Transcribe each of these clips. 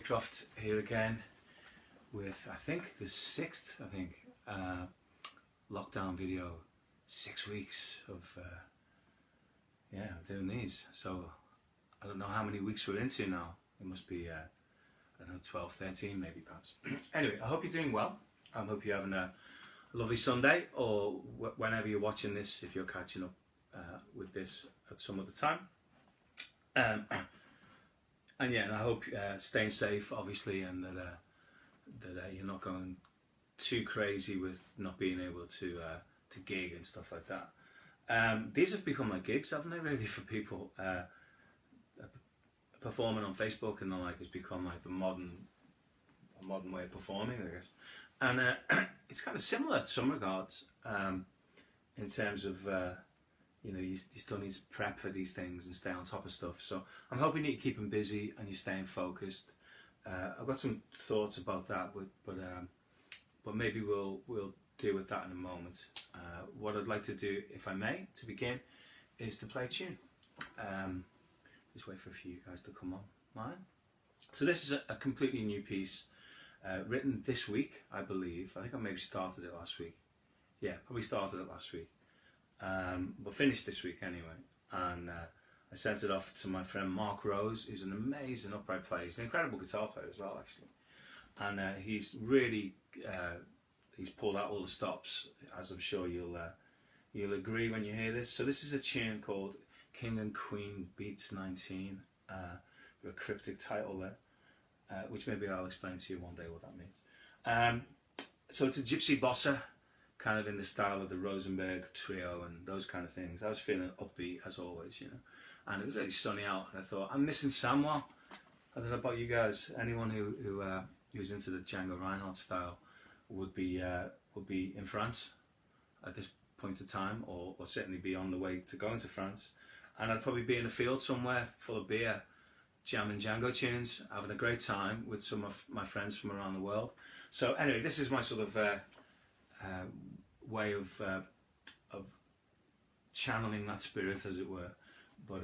Wheatcroft here again with I think the sixth lockdown video. 6 weeks of doing these, so I don't know how many weeks we're into now. It must be I don't know, 12, 13 maybe perhaps. Anyway, I hope you're doing well. I hope you're having a lovely Sunday, or whenever you're watching this, if you're catching up with this at some other time. And I hope staying safe, obviously, and that you're not going too crazy with not being able to gig and stuff like that. These have become like gigs, haven't they, really, for people? Performing on Facebook and the like has become like a modern way of performing, I guess. And it's kind of similar to some regards, in terms of you still need to prep for these things and stay on top of stuff. So I'm hoping that you keep them busy and you're staying focused. I've got some thoughts about that, but maybe we'll deal with that in a moment. What I'd like to do, if I may, to begin, is to play a tune. Just wait for a few guys to come online. So this is a completely new piece, written this week, I believe. I think I maybe started it last week. Yeah, probably started it last week. But finished this week anyway. And I sent it off to my friend Mark Rose, who's an amazing upright player. He's an incredible guitar player as well, actually. And he's really he's pulled out all the stops, as I'm sure you'll agree when you hear this. So this is a tune called King and Queen Beats 19, with a cryptic title there, which maybe I'll explain to you one day what that means. So it's a gypsy bossa, kind of in the style of the Rosenberg trio and those kind of things. I was feeling upbeat as always, and it was really sunny out, and I thought, I'm missing Samoa. I don't know about you guys. Anyone who's into the Django Reinhardt style would be in France at this point in time, or certainly be on the way to going to France. And I'd probably be in a field somewhere full of beer, jamming Django tunes, having a great time with some of my friends from around the world. So anyway, this is my sort of way of channeling that spirit, as it were. But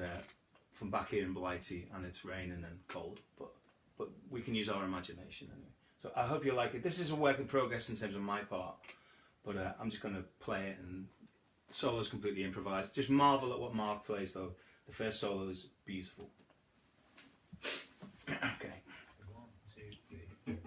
from back here in Blighty, and it's raining and cold, but we can use our imagination anyway. So I hope you like it. This is a work in progress in terms of my part, but I'm just going to play it, and solo is completely improvised. Just marvel at what Mark plays, though. The first solo is beautiful. Okay. 1, 2, 3.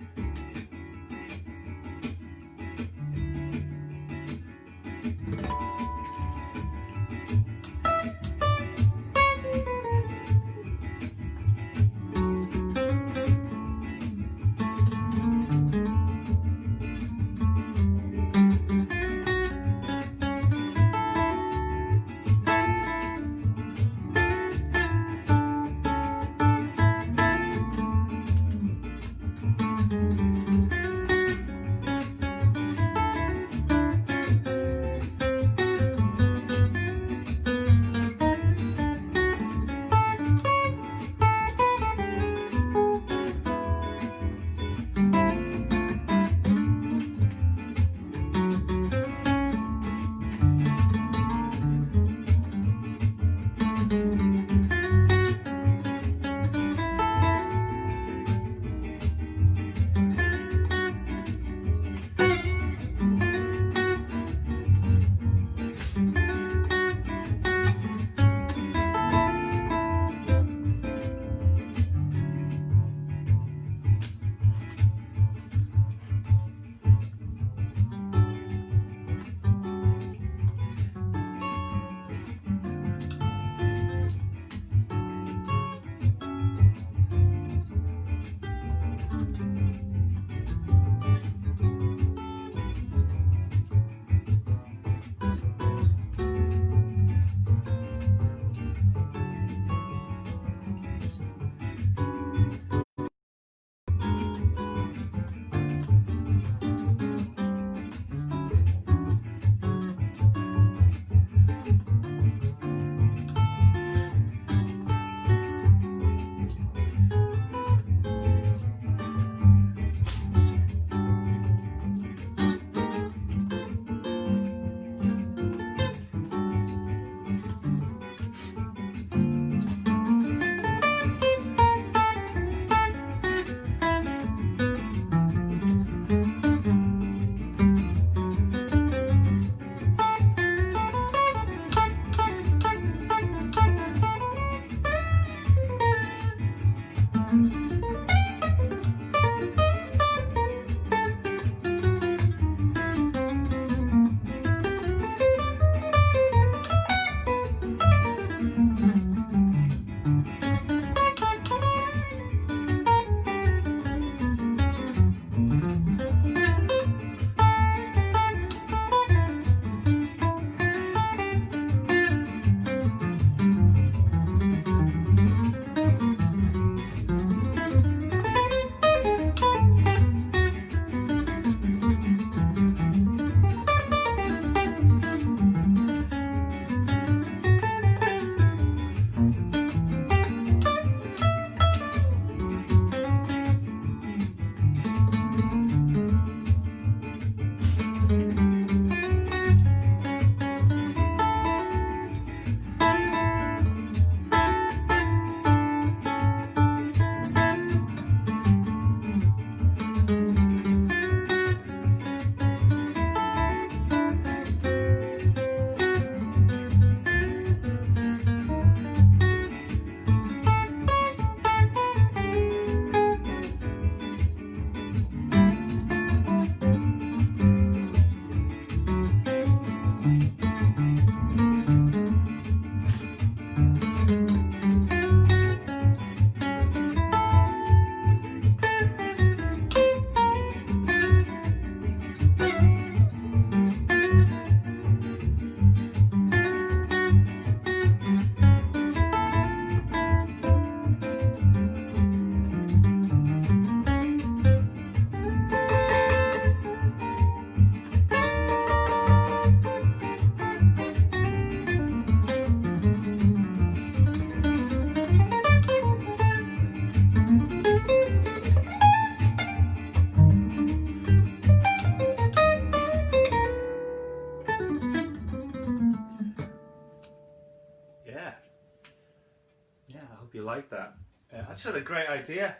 just had a great idea.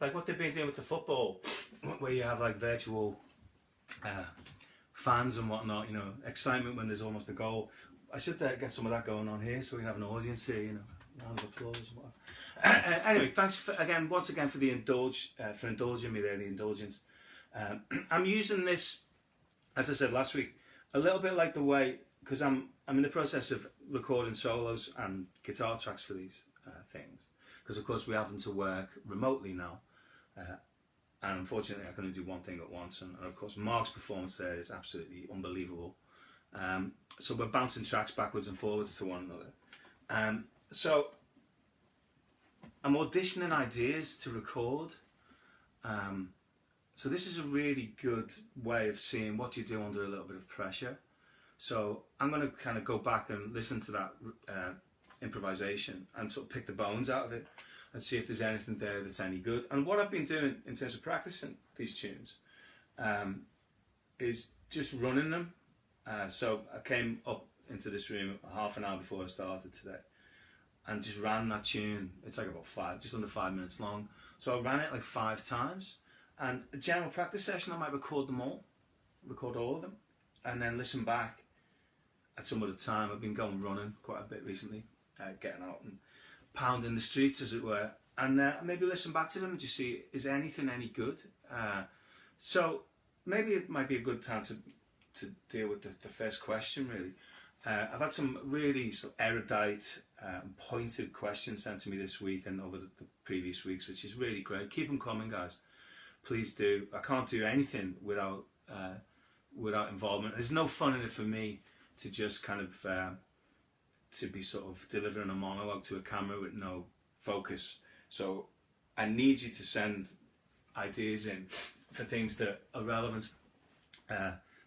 Like what they've been doing with the football, where you have like virtual fans and whatnot, you know, excitement when there's almost a goal. I should get some of that going on here so we can have an audience here, you know, round of applause and whatnot. Anyway, thanks once again for the for indulging me there, the indulgence. I'm using this, as I said last week, a little bit like the way, because I'm in the process of recording solos and guitar tracks for these things, because of course we're having to work remotely now, and unfortunately I can only do one thing at once, and of course Mark's performance there is absolutely unbelievable. So we're bouncing tracks backwards and forwards to one another. So I'm auditioning ideas to record. So this is a really good way of seeing what you do under a little bit of pressure. So I'm going to kind of go back and listen to that improvisation and sort of pick the bones out of it and see if there's anything there that's any good. And what I've been doing in terms of practicing these tunes is just running them. So I came up into this room half an hour before I started today and just ran that tune. It's like about just under 5 minutes long. So I ran it like 5 times. And a general practice session, I might record all of them, and then listen back at some other time. I've been going running quite a bit recently, getting out and pounding the streets, as it were, and maybe listen back to them and just see, is anything any good? So maybe it might be a good time to deal with the first question, really. I've had some really sort of erudite, pointed questions sent to me this week and over the previous weeks, which is really great. Keep them coming, guys. Please do. I can't do anything without involvement. There's no fun in it for me to just kind of to be sort of delivering a monologue to a camera with no focus. So I need you to send ideas in for things that are relevant,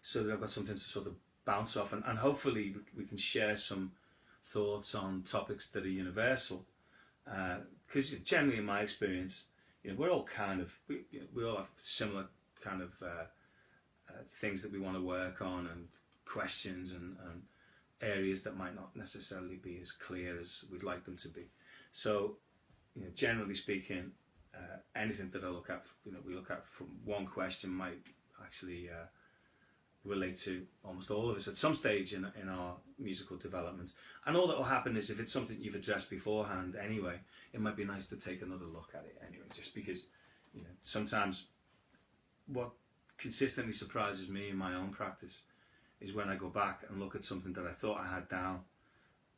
so that I've got something to sort of bounce off, and hopefully we can share some thoughts on topics that are universal. Because generally, in my experience, you know, we're all kind of, we all have similar kind of things that we want to work on, and questions and areas that might not necessarily be as clear as we'd like them to be. So, you know, generally speaking, anything that I look at, you know, we look at from one question might actually relate to almost all of us at some stage in our musical development. And all that will happen is, if it's something you've addressed beforehand anyway, it might be nice to take another look at it anyway, just because, you know, sometimes what consistently surprises me in my own practice is when I go back and look at something that I thought I had down,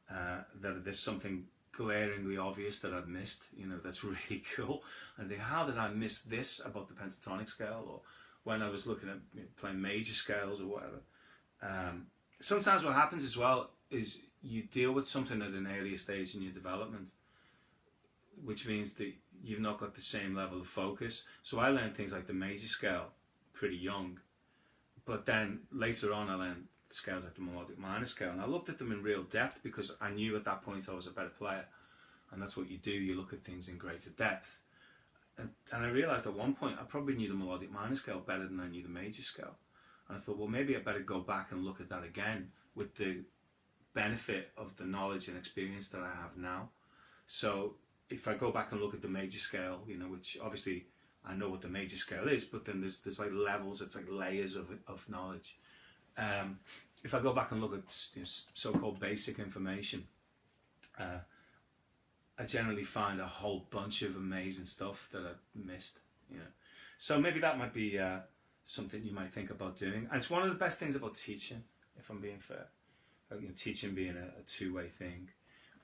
that there's something glaringly obvious that I've missed, you know, that's really cool. And I think, how did I miss this about the pentatonic scale? Or when I was looking at, you know, playing major scales or whatever. Sometimes what happens as well is you deal with something at an earlier stage in your development, which means that you've not got the same level of focus. So I learned things like the major scale pretty young, but then later on I learned scales like the melodic minor scale, and I looked at them in real depth because I knew at that point I was a better player, and that's what you do, you look at things in greater depth. And I realised at one point I probably knew the melodic minor scale better than I knew the major scale. And I thought, well, maybe I better go back and look at that again with the benefit of the knowledge and experience that I have now. So if I go back and look at the major scale, you know, which obviously I know what the major scale is, but then there's like levels, it's like layers of knowledge. If I go back and look at, you know, so-called basic information, I generally find a whole bunch of amazing stuff that I've missed, you know. So maybe that might be something you might think about doing. And it's one of the best things about teaching, if I'm being fair. You know, teaching being a two-way thing,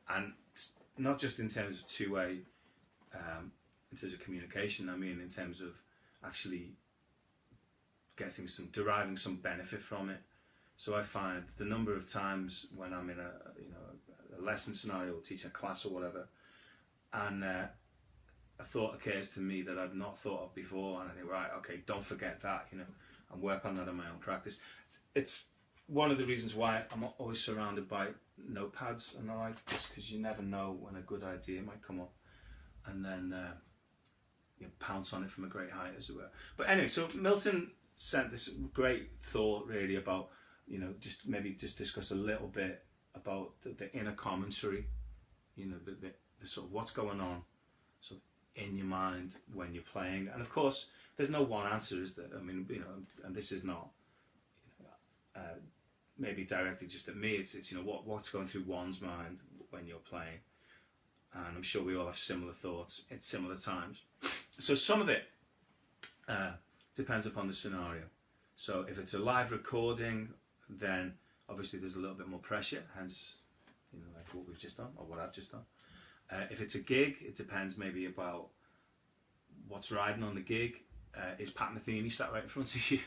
and not just in terms of two-way, in terms of communication. I mean, in terms of actually deriving some benefit from it. So I find the number of times when I'm in a lesson scenario, or teaching a class or whatever, and a thought occurs to me that I've not thought of before, and I think, right, okay, don't forget that, you know, and work on that in my own practice. It's one of the reasons why I'm always surrounded by notepads and the like, just because you never know when a good idea might come up, and then you know, pounce on it from a great height, as it were. But anyway, so Milton sent this great thought really about, you know, just discuss a little bit about the inner commentary, you know, the sort of what's going on. So in your mind when you're playing. And of course, there's no one answer, is there? I mean, you know, and this is not maybe directed just at me. It's you know, what's going through one's mind when you're playing. And I'm sure we all have similar thoughts at similar times. So some of it depends upon the scenario. So if it's a live recording, then obviously there's a little bit more pressure, hence, you know, like what we've just done, or what I've just done. If it's a gig, it depends maybe about what's riding on the gig. Is Pat Metheny sat right in front of you?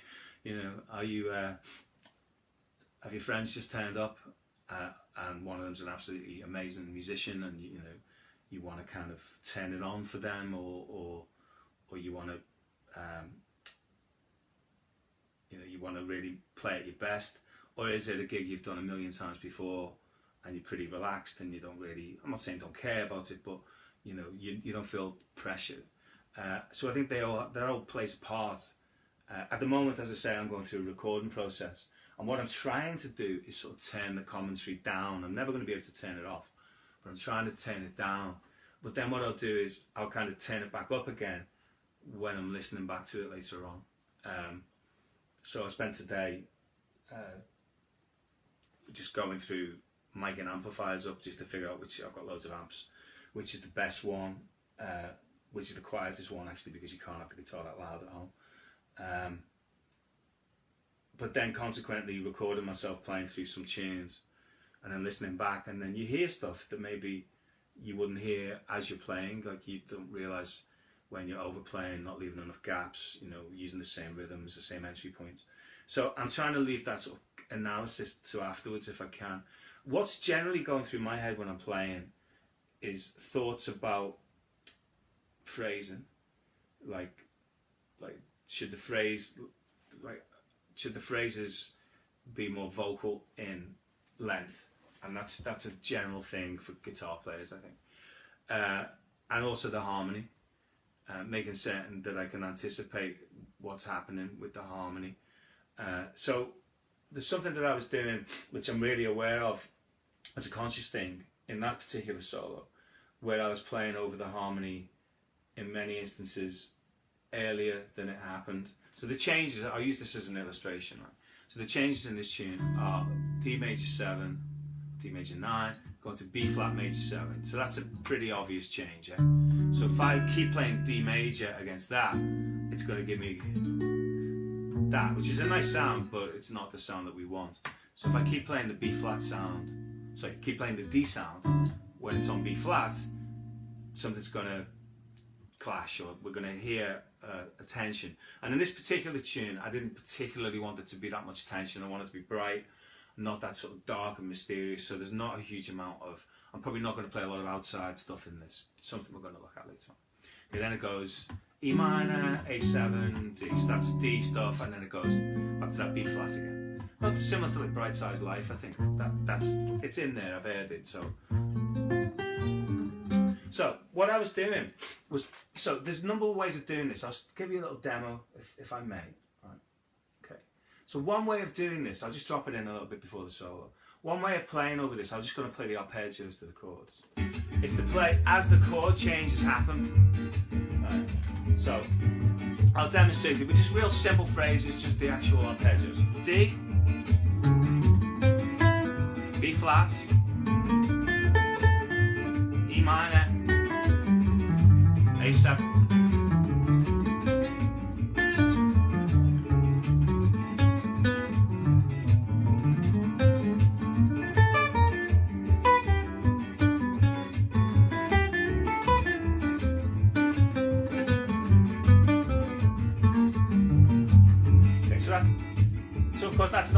You know, are you, have your friends just turned up and one of them's an absolutely amazing musician, and you know, you want to kind of turn it on for them, or you want to, you know, you want to really play at your best? Or is it a gig you've done a million times before and you're pretty relaxed and you don't really, I'm not saying don't care about it, but you know, you don't feel pressure. So I think that all plays a part. At the moment, as I say, I'm going through a recording process, and what I'm trying to do is sort of turn the commentary down. I'm never going to be able to turn it off, but I'm trying to turn it down. But then what I'll do is I'll kind of turn it back up again when I'm listening back to it later on. So I spent today just going through mic and amplifiers up just to figure out which, I've got loads of amps, which is the best one, which is the quietest one actually, because you can't have the guitar that loud at home. But then consequently recording myself playing through some tunes and then listening back, and then you hear stuff that maybe you wouldn't hear as you're playing, like you don't realise when you're overplaying, not leaving enough gaps, you know, using the same rhythms, the same entry points. So I'm trying to leave that sort of analysis to afterwards if I can. What's generally going through my head when I'm playing is thoughts about phrasing, like should the phrases be more vocal in length, and that's a general thing for guitar players, I think, and also the harmony, making certain that I can anticipate what's happening with the harmony. So there's something that I was doing which I'm really aware of as a conscious thing in that particular solo, where I was playing over the harmony in many instances earlier than it happened. So the changes, I'll use this as an illustration, right? So the changes in this tune are D major 7, D major 9, going to B flat major 7. So that's a pretty obvious change, eh? So if I keep playing D major against that, it's going to give me that, which is a nice sound, but it's not the sound that we want. So if I keep playing the B flat sound, sorry, keep playing the D sound, when it's on B flat, something's going to clash, or we're going to hear a tension. And in this particular tune, I didn't particularly want it to be that much tension. I want it to be bright, not that sort of dark and mysterious. So there's not a huge amount of, I'm probably not going to play a lot of outside stuff in this. It's something we're going to look at later on. Okay, then it goes E minor, A7, D. So that's D stuff, and then it goes back to that B flat again. Not similar to like Bright Size Life. I think that's it's in there. I've heard it. So what I was doing was, so there's a number of ways of doing this. I'll give you a little demo if I may. Right. Okay. So one way of doing this, I'll just drop it in a little bit before the solo. One way of playing over this, I'm just going to play the arpeggios to the chords. It's to play as the chord changes happen. So I'll demonstrate it with just real simple phrases, just the actual arpeggios. D, B flat, E minor, A7. So of course that's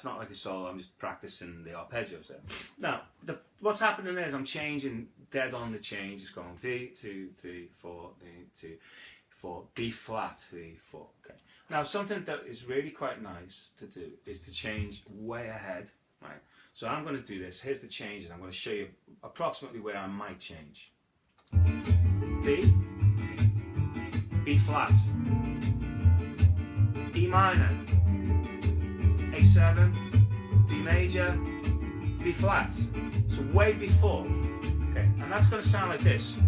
not like a solo. I'm just practicing the arpeggios there. Now what's happening there is I'm changing dead on the change. It's going D, 2, 3, 4, D, 2, 4, B flat, 3, 4. Okay. Now something that is really quite nice to do is to change way ahead, right? So I'm going to do this. Here's the changes. I'm going to show you approximately where I might change. D, B flat, E minor, A7, D major, B flat. So way before. Okay, and that's going to sound like this.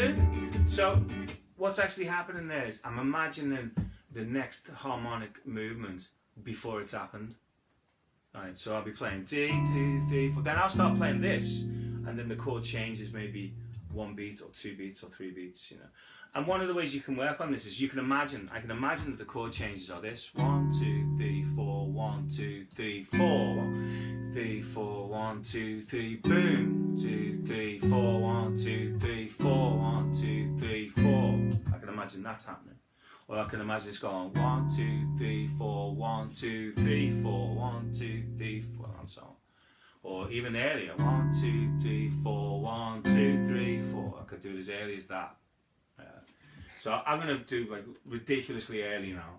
2. So what's actually happening there is I'm imagining the next harmonic movement before it's happened. Right, so I'll be playing D, 2, 3, 4. Then I'll start playing this, and then the chord changes maybe 1 beat or 2 beats or 3 beats, you know. And one of the ways you can work on this is I can imagine that the chord changes are this: 1, 2, 3, 4, 1, 2, 3, 4, 1, 3, 4, 1, 2, 3, boom, 2, 3, 4, 1, 2, 3, 4, 1, 2, 3, 4. I can imagine that's happening. Or I can imagine it's going 1, 2, 3, 4, 1, 2, 3, 4, 1, 2, 3, 4, and so on. Or even earlier, 1, 2, 3, 4, 1, 2, 3, 4. I could do it as early as that. So I'm going to do like ridiculously early now.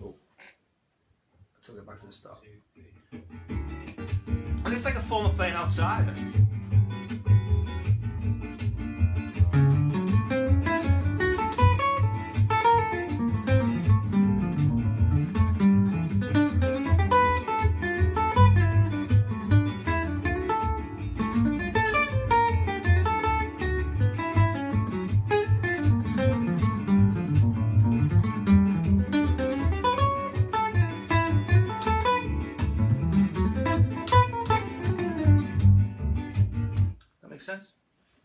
Oh, I took it back to the start. And it's like a form of playing outside, actually. Sense?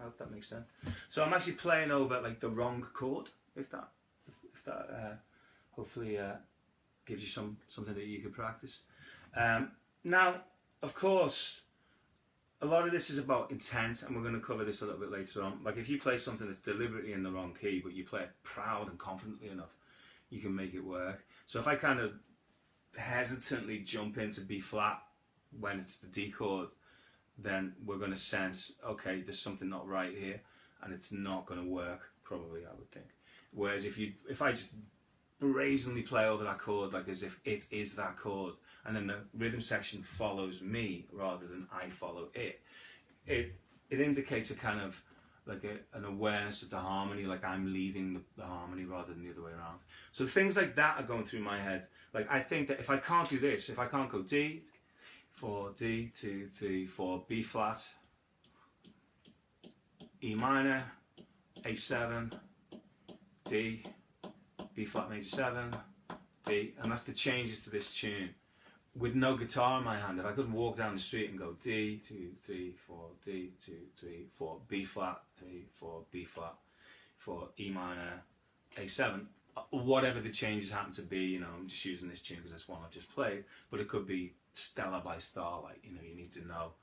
I hope that makes sense. So I'm actually playing over like the wrong chord, if that hopefully gives you something that you can practice. Now, of course, a lot of this is about intent, and we're going to cover this a little bit later on. Like if you play something that's deliberately in the wrong key, but you play it proud and confidently enough, you can make it work. So if I kind of hesitantly jump into B flat when it's the D chord, then we're going to sense, okay, there's something not right here, and it's not going to work, probably, I would think. Whereas if I just brazenly play over that chord, like as if it is that chord, and then the rhythm section follows me rather than I follow it, it indicates a kind of like an awareness of the harmony, like I'm leading the harmony rather than the other way around. So things like that are going through my head. Like I think that if I can't do this, if I can't go D, 4, D, 2, 3, 4, B flat, E minor, A7, D, B flat major 7, D, and that's the changes to this tune. With no guitar in my hand, if I could walk down the street and go D, 2, 3, 4, D, 2, 3, 4, B flat, 3, 4, B flat, 4, E minor, A7, whatever the changes happen to be, you know, I'm just using this tune because that's one I've just played, but it could be Stellar by Starlight, you know, you need to know,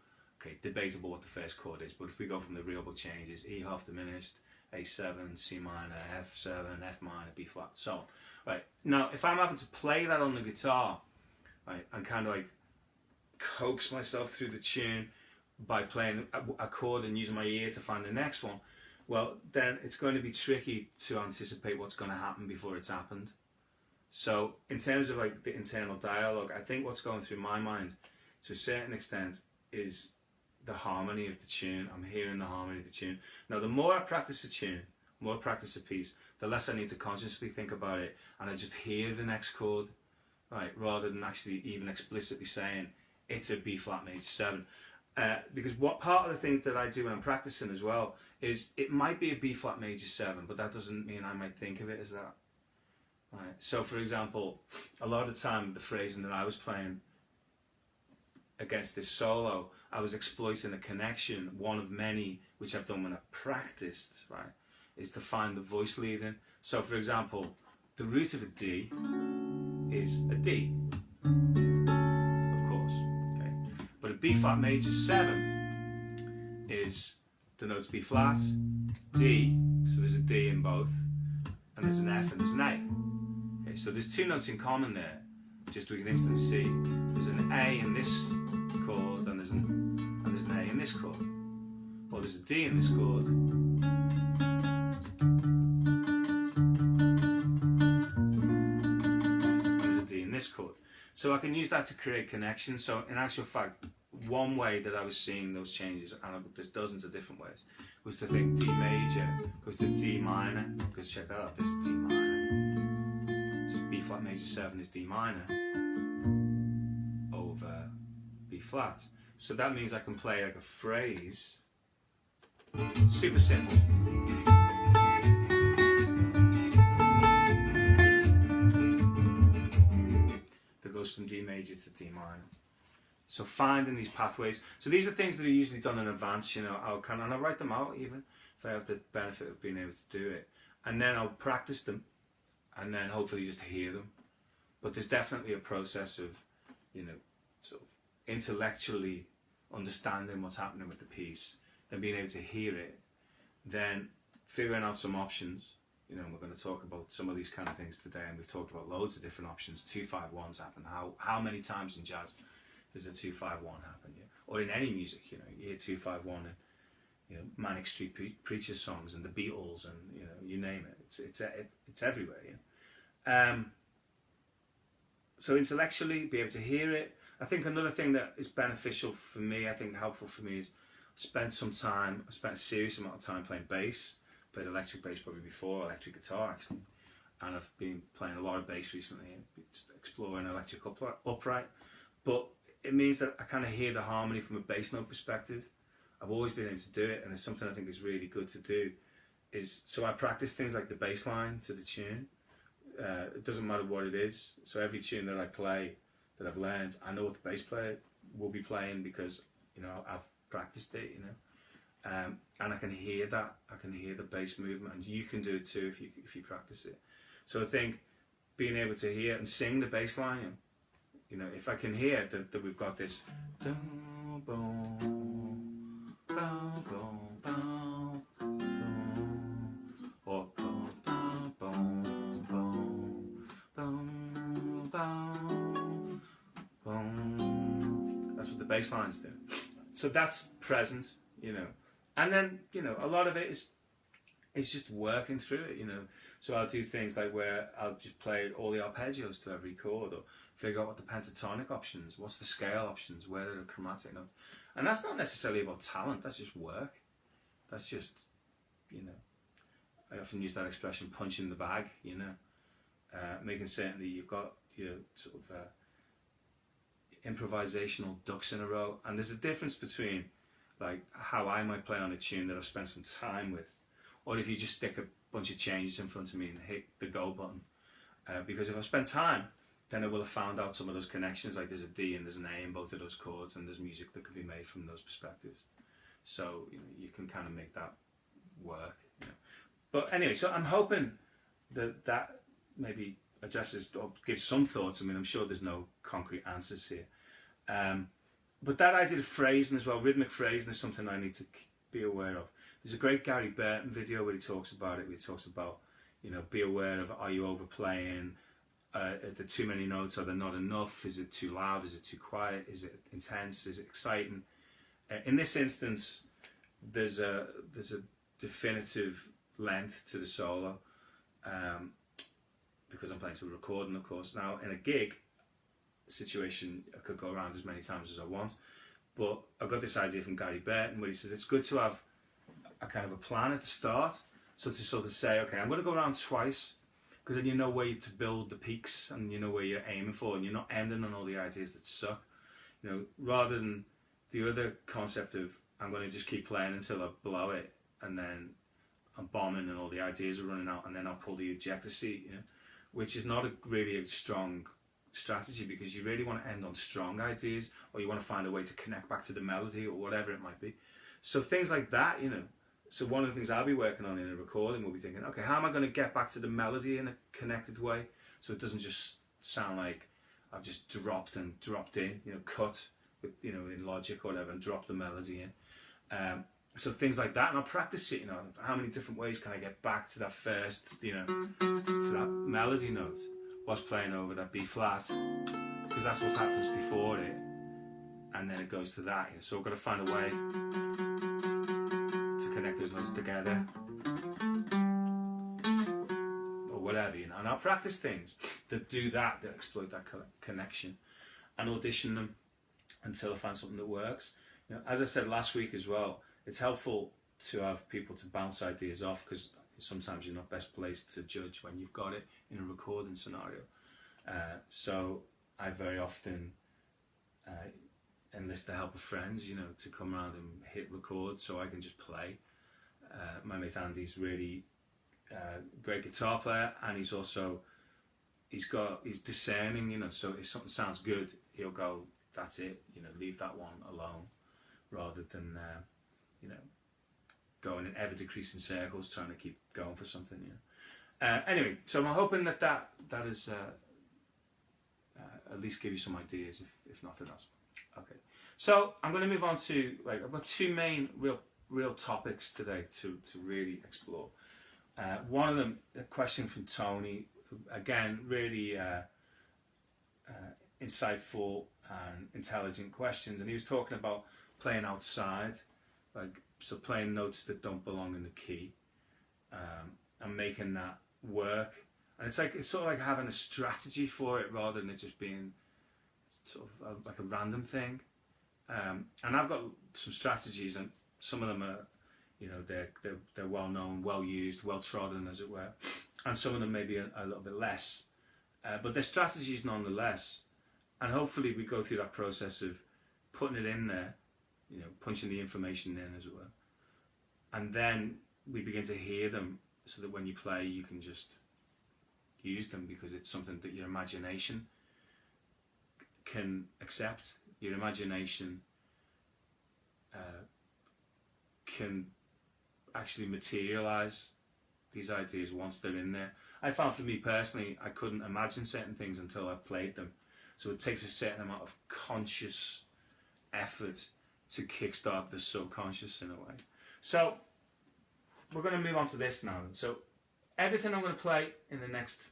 okay, debatable what the first chord is, but if we go from the real changes, E half diminished, A7, C minor, F7, F minor, B flat, so on. Right, now if I'm having to play that on the guitar, right, and kind of like coax myself through the tune by playing a chord and using my ear to find the next one, well, then it's going to be tricky to anticipate what's going to happen before it's happened. So in terms of like the internal dialogue, I think what's going through my mind to a certain extent is the harmony of the tune. I'm hearing the harmony of the tune. Now the more I practice a tune, more I practice a piece, the less I need to consciously think about it, and I just hear the next chord, right, rather than actually even explicitly saying it's a B flat major 7. Because what part of the things that I do when I'm practicing as well is it might be a B flat major 7, but that doesn't mean I might think of it as that. Right. So for example, a lot of the time the phrasing that I was playing against this solo, I was exploiting a connection, one of many which I've done when I've practiced, right, is to find the voice leading. So for example, the root of a D is a D, of course, okay? But a B flat major 7 is the notes B flat, D, so there's a D in both, and there's an F and there's an A. Okay, so there's two notes in common there, just we can instantly see. There's an A in this chord and there's an A in this chord. Or there's a D in this chord. And there's a D in this chord. So I can use that to create connections. So in actual fact, one way that I was seeing those changes, and there's dozens of different ways, was to think D major goes to D minor, because check that out, this is D minor. So B flat major 7 is D minor over B flat. So that means I can play like a phrase Super simple. That goes from D major to D minor. So finding these pathways. So these are things that are usually done in advance, you know. And I'll write them out even if I have the benefit of being able to do it. And then I'll practice them, and then hopefully just hear them. But there's definitely a process of, you know, sort of intellectually understanding what's happening with the piece, then being able to hear it, then figuring out some options. You know, we're going to talk about some of these kind of things today, and we've talked about loads of different options. 2-5-1s happen. How many times in jazz does a 2-5-1 happen? Yeah? Or in any music, you know, you hear 2-5-1 in, you know, Manic Street Preachers songs and the Beatles, and you know, you name it. It's everywhere. Yeah? So intellectually, be able to hear it. I think another thing that is beneficial for me, I think helpful for me, is I spent a serious amount of time playing bass. Played electric bass probably before, electric guitar actually. And I've been playing a lot of bass recently, just exploring electric upright. But it means that I kind of hear the harmony from a bass note perspective. I've always been able to do it, and it's something I think is really good to do. So I practice things like the bass line to the tune. It doesn't matter what it is. So every tune that I play, that I've learned, I know what the bass player will be playing because, you know, I've practiced it, you know. And I can hear that. I can hear the bass movement, and you can do it too if you practice it. So I think being able to hear and sing the bass line, you know, if I can hear that we've got this, or that's what the bass lines do. So that's present, you know. And then, you know, a lot of it is just working through it, you know. So I'll do things like where I'll just play all the arpeggios to every chord, or figure out what the pentatonic options, what's the scale options, where are the chromatic notes. And that's not necessarily about talent, that's just work. That's just, you know, I often use that expression, punching the bag, you know. Making certain that you've got your sort of improvisational ducks in a row. And there's a difference between like how I might play on a tune that I've spent some time with, or if you just stick a bunch of changes in front of me and hit the go button. Because if I've spent time, then I will have found out some of those connections, like there's a D and there's an A in both of those chords, and there's music that can be made from those perspectives. So, you know, you can kind of make that work. You know. But anyway, so I'm hoping that maybe addresses or gives some thoughts. I mean, I'm sure there's no concrete answers here. But that idea of phrasing as well, rhythmic phrasing, is something I need to be aware of. There's a great Gary Burton video where he talks about it, where he talks about, you know, be aware of, are you overplaying? Are there too many notes? Are there not enough? Is it too loud? Is it too quiet? Is it intense? Is it exciting? In this instance, there's a definitive length to the solo, because I'm playing to a recording, of course. Now, in a gig situation, I could go around as many times as I want, but I've got this idea from Gary Burton where he says it's good to have a kind of a plan at the start, so to sort of say, okay, I'm going to go around twice, because then you know where to build the peaks and you know where you're aiming for, and you're not ending on all the ideas that suck, you know, rather than the other concept of I'm going to just keep playing until I blow it, and then I'm bombing and all the ideas are running out, and then I'll pull the ejector seat, you know, which is not really a strong strategy, because you really want to end on strong ideas, or you want to find a way to connect back to the melody or whatever it might be. So things like that, you know. So one of the things I'll be working on in a recording will be thinking, okay, how am I going to get back to the melody in a connected way, so it doesn't just sound like I've just dropped in, you know, cut with, you know, in Logic or whatever, and drop the melody in. So things like that, and I'll practice it, you know, how many different ways can I get back to that first, you know, to that melody note whilst playing over that B flat, because that's what happens before it, and then it goes to that, you know. So I've got to find a way to connect those notes together, or whatever, you know. And I'll practice things that do that, that exploit that connection, and audition them until I find something that works. You know, as I said last week as well, it's helpful to have people to bounce ideas off, because sometimes you're not best placed to judge when you've got it in a recording scenario. So I very often enlist the help of friends, you know, to come around and hit record, so I can just play. my mate Andy's really great guitar player, and he's discerning, you know, so if something sounds good, he'll go, that's it, you know, leave that one alone, rather than you know, going in ever decreasing circles trying to keep going for something, you know. Anyway, so I'm hoping that is at least give you some ideas, if nothing else. Okay, so I'm going to move on to, like, I've got two main real topics today to really explore. One of them, a question from Tony, again, really insightful and intelligent questions, and he was talking about playing outside, like, so playing notes that don't belong in the key, and making that work. And it's sort of like having a strategy for it rather than it just being sort of like a random thing. And I've got some strategies, and some of them are, you know, they're well known, well used, well trodden, as it were, and some of them maybe a little bit less, but they're strategies nonetheless. And hopefully we go through that process of putting it in there, you know, punching the information in, as it were, and then we begin to hear them, so that when you play you can just use them, because it's something that your imagination can accept. Your imagination can actually materialize these ideas once they're in there. I found, for me personally, I couldn't imagine certain things until I played them, so it takes a certain amount of conscious effort to kickstart the subconscious in a way. So we're going to move on to this now. So everything I'm going to play in the next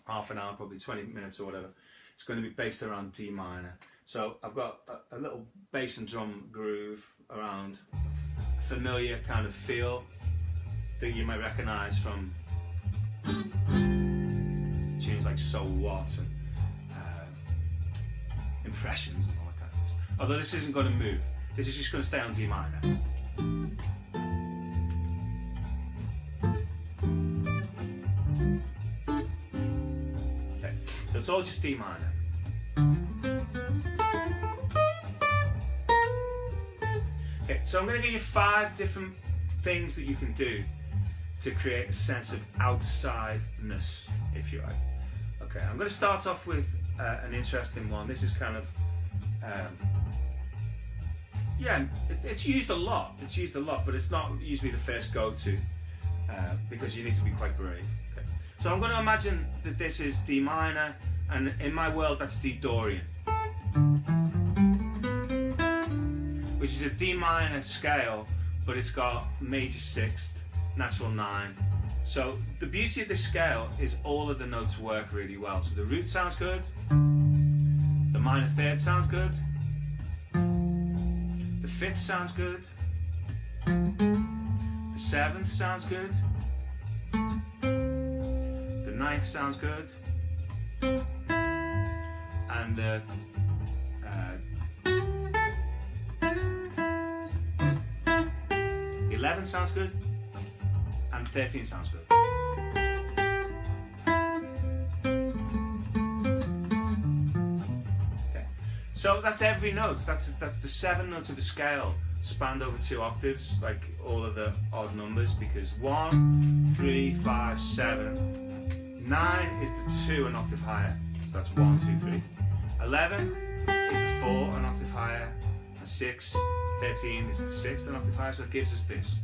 half an hour, probably 20 minutes or whatever, it's going to be based around D minor. So I've got a little bass and drum groove around a familiar kind of feel that you might recognise from tunes like So What and Impressions and all that kind of stuff. Although this isn't going to move, this is just going to stay on D minor. Okay, so it's all just D minor. Okay, so I'm going to give you 5 different things that you can do to create a sense of outsideness, if you like. Okay, I'm going to start off with an interesting one. This is kind of, yeah, it's used a lot. It's used a lot, but it's not usually the first go-to, because you need to be quite brave. Okay. So I'm going to imagine that this is D minor, and in my world that's D Dorian, which is a D minor scale, but it's got major sixth, natural 9. So the beauty of this scale is all of the notes work really well. So the root sounds good, the minor third sounds good, the 5th sounds good, the 7th sounds good, the 9th sounds good, and the 11 sounds good, and 13 sounds good. Okay, so that's every note. That's the 7 notes of the scale spanned over 2 octaves, like all of the odd numbers, because 1, 3, 5, 7, 9 is the 2 an octave higher, so that's 1, 2, 3. 11 is the 4 an octave higher, and 6. 13 is the 6th an octave higher, so it gives us this.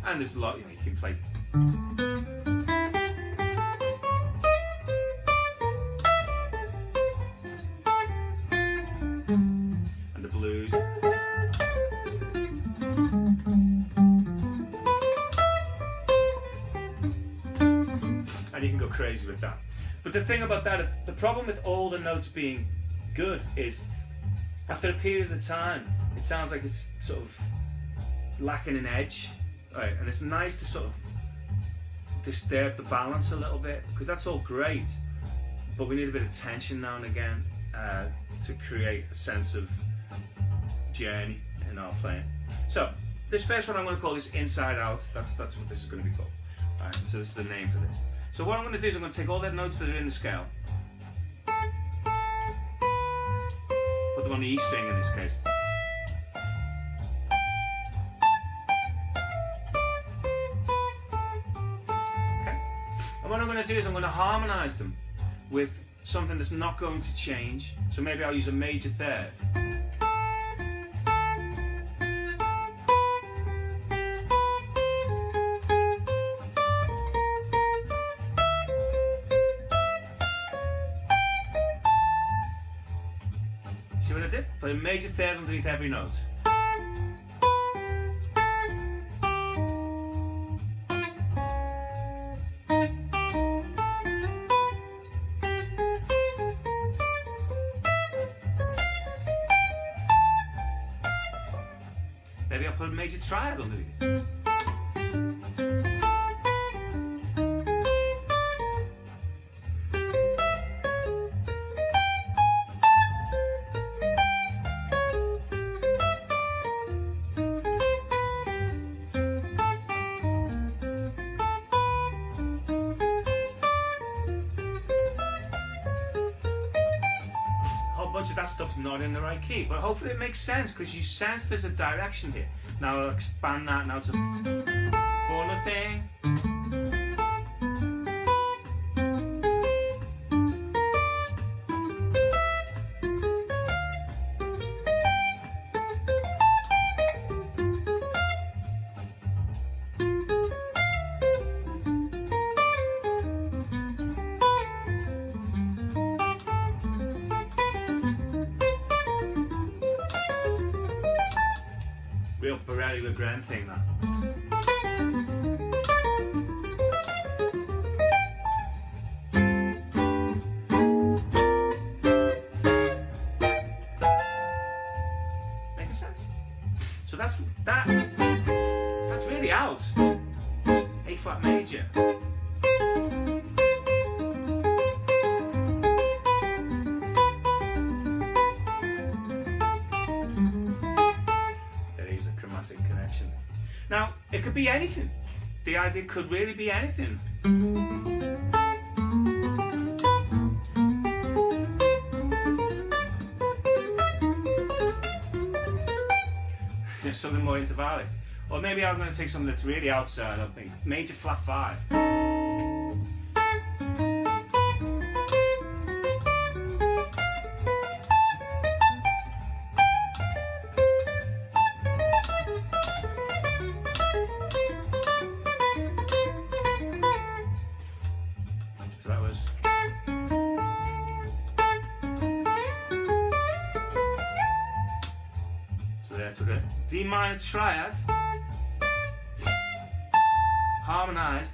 And there's a lot, you know, you can play. And the blues. And you can go crazy with that. But the thing about that, the problem with all the notes being good is, after a period of time, it sounds like it's sort of lacking an edge, right? And it's nice to sort of disturb the balance a little bit, because that's all great, but we need a bit of tension now and again to create a sense of journey in our playing. So this first one I'm going to call this Inside Out. That's what this is going to be called. Right, so this is the name for this. So what I'm going to do is I'm going to take all the notes that are in the scale, put them on the E string in this case. Okay. And what I'm going to do is I'm going to harmonise them with something that's not going to change. So maybe I'll use a major third. See what I did? Put a major third underneath every note. Maybe I'll put a major triad underneath it. Much of that stuff's not in the right key, but hopefully it makes sense because you sense there's a direction here. Now I'll expand that now to 4/0. Real Pirelli with Grand thing, that. Making sense? So that's really out. A flat major. Connection. Now, it could be anything. The idea could really be anything. There's something more intervallic. Or maybe I'm going to take something that's really outside. I'll think major flat 5. D minor triad, harmonized,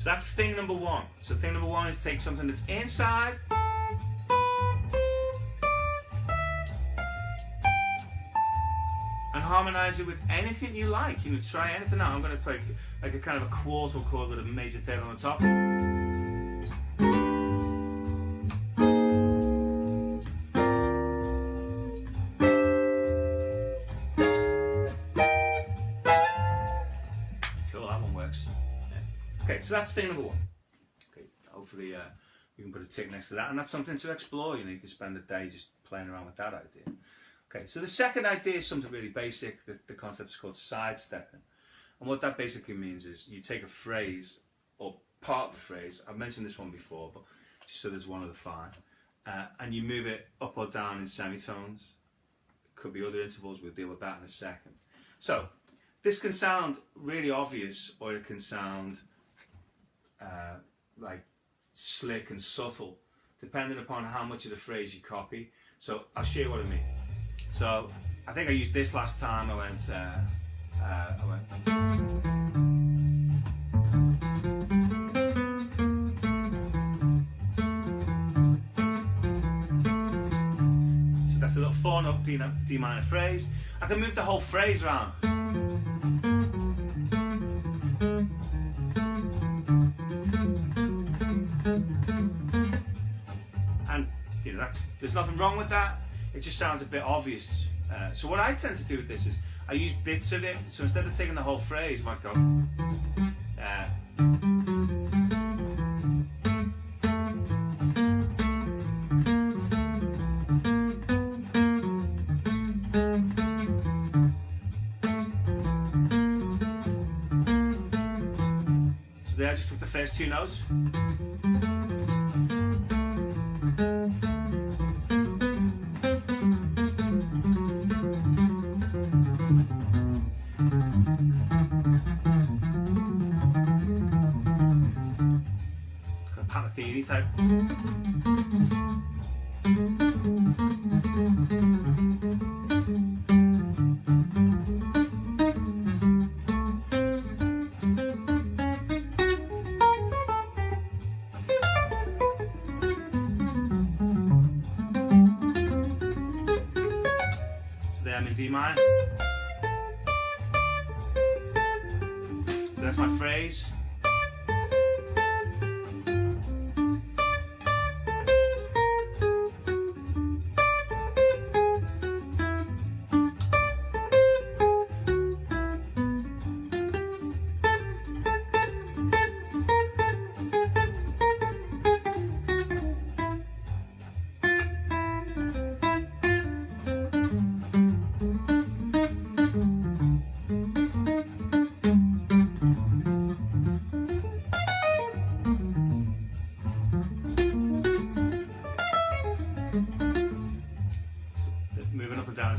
that's thing number one. So thing number one is take something that's inside and harmonize it with anything you like. You know, try anything out. I'm going to play like a kind of a quartal chord with a major third on the top. Cool, that one works. Okay, so that's thing number one. Okay, hopefully we can put a tick next to that, and that's something to explore. You know, you can spend a day just playing around with that idea. Okay, so the second idea is something really basic. The concept is called sidestepping, and what that basically means is you take a phrase or part of the phrase. I've mentioned this one before, but just so there's one of the 5, and you move it up or down in semitones. Could be other intervals. We'll deal with that in a second. So this can sound really obvious, or it can sound like slick and subtle, depending upon how much of the phrase you copy. So I'll show you what I mean. So I think I used this last time. I went. 4 note D minor phrase. I can move the whole phrase around. And you know, there's nothing wrong with that. It just sounds a bit obvious. So what I tend to do with this is I use bits of it. So instead of taking the whole phrase, I might go. So there I just took the first 2 notes. Theory type. So there I'm in D minor. That's my phrase.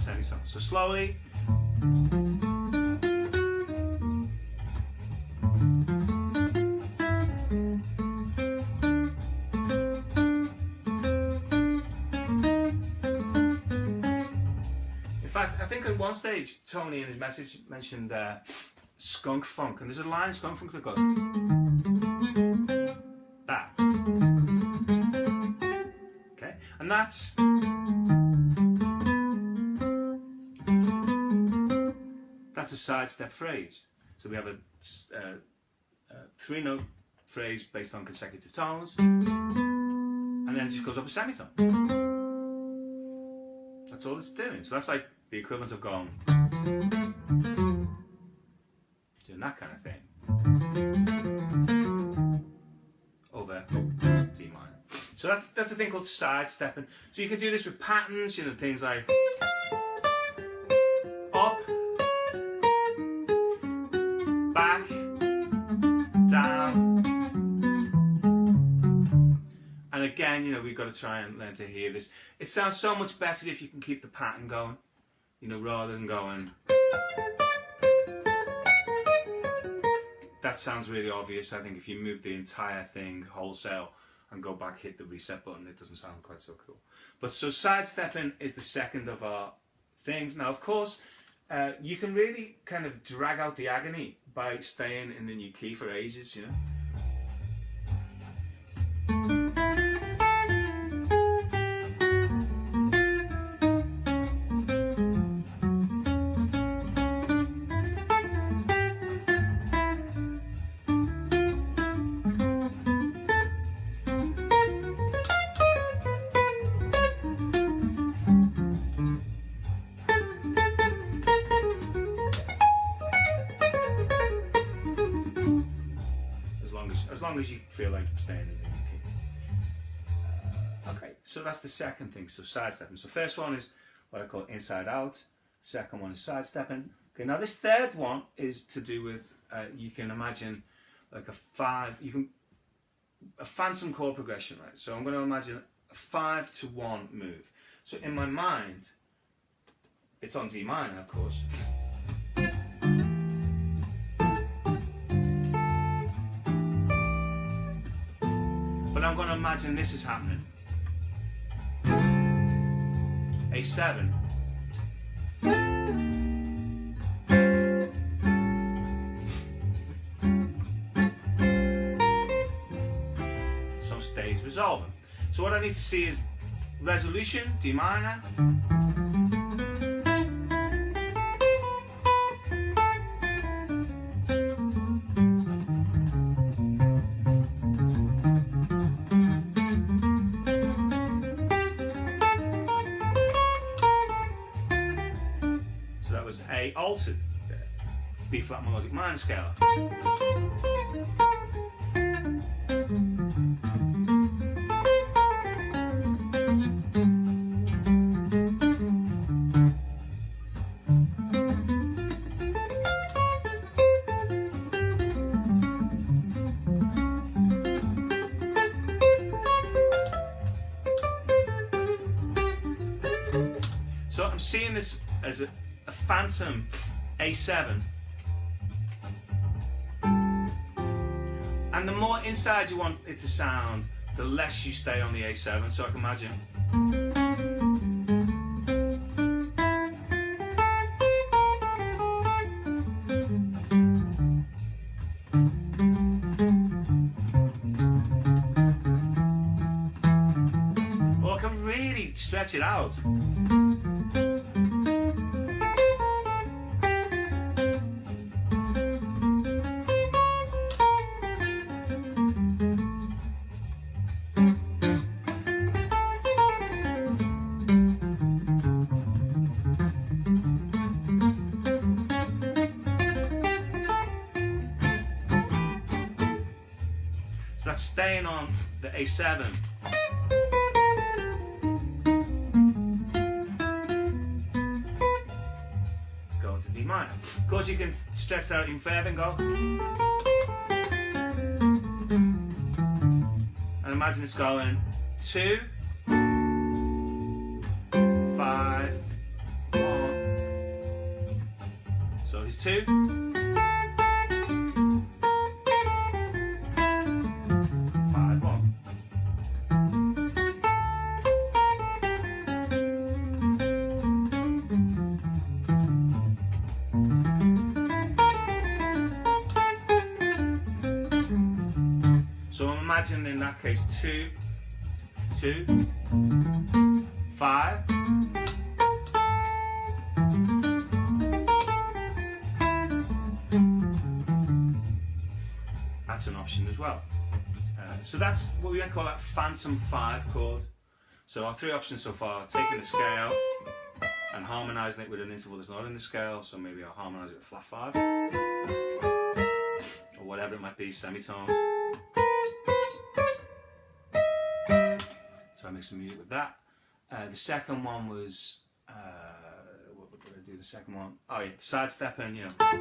Semitone. So slowly. In fact, I think at one stage Tony in his message mentioned skunk funk, and there's a line in skunk funk that goes that. Okay, and that's. That's a sidestep phrase. So we have a 3-note phrase based on consecutive tones, and then it just goes up a semitone. That's all it's doing. So that's like the equivalent of going, doing that kind of thing. Over D minor. So that's a thing called sidestepping. So you can do this with patterns, you know, things like up, back, down, and again, you know, we've got to try and learn to hear this. It sounds so much better if you can keep the pattern going, you know, rather than going. That sounds really obvious. I think if you move the entire thing wholesale and go back, hit the reset button, it doesn't sound quite so cool. But so sidestepping is the second of our things. Now, of course, you can really kind of drag out the agony by staying in the new key for ages, you know. As long as you feel like staying in the key. Okay, so that's the second thing, so sidestepping. So first one is what I call inside out. Second one is sidestepping. Okay, now this third one is to do with, you can imagine like a phantom chord progression, right? So I'm going to imagine a 5-to-1 move. So in my mind, it's on D minor, of course. But I'm going to imagine this is happening. A7. Some stage resolving. So what I need to see is resolution, D minor. So that was A altered, B flat melodic minor scale. So I'm seeing this as a phantom A7, and the more inside you want it to sound, the less you stay on the A7. So I can imagine. Or I can really stretch it out. So that's staying on the A7. Go to D minor. Of course, you can stretch that out even further and go. And imagine it's going 2, 5, 1. So it's 2. Imagine in that case 2, 2, 5. That's an option as well. So that's what we're going to call that phantom 5 chord. So our 3 options so far: taking the scale and harmonising it with an interval that's not in the scale. So maybe I'll harmonise it with flat 5 or whatever it might be, semitones. So I make some music with that. The second one was, what did I do the second one? Oh yeah, sidestepping, you know, that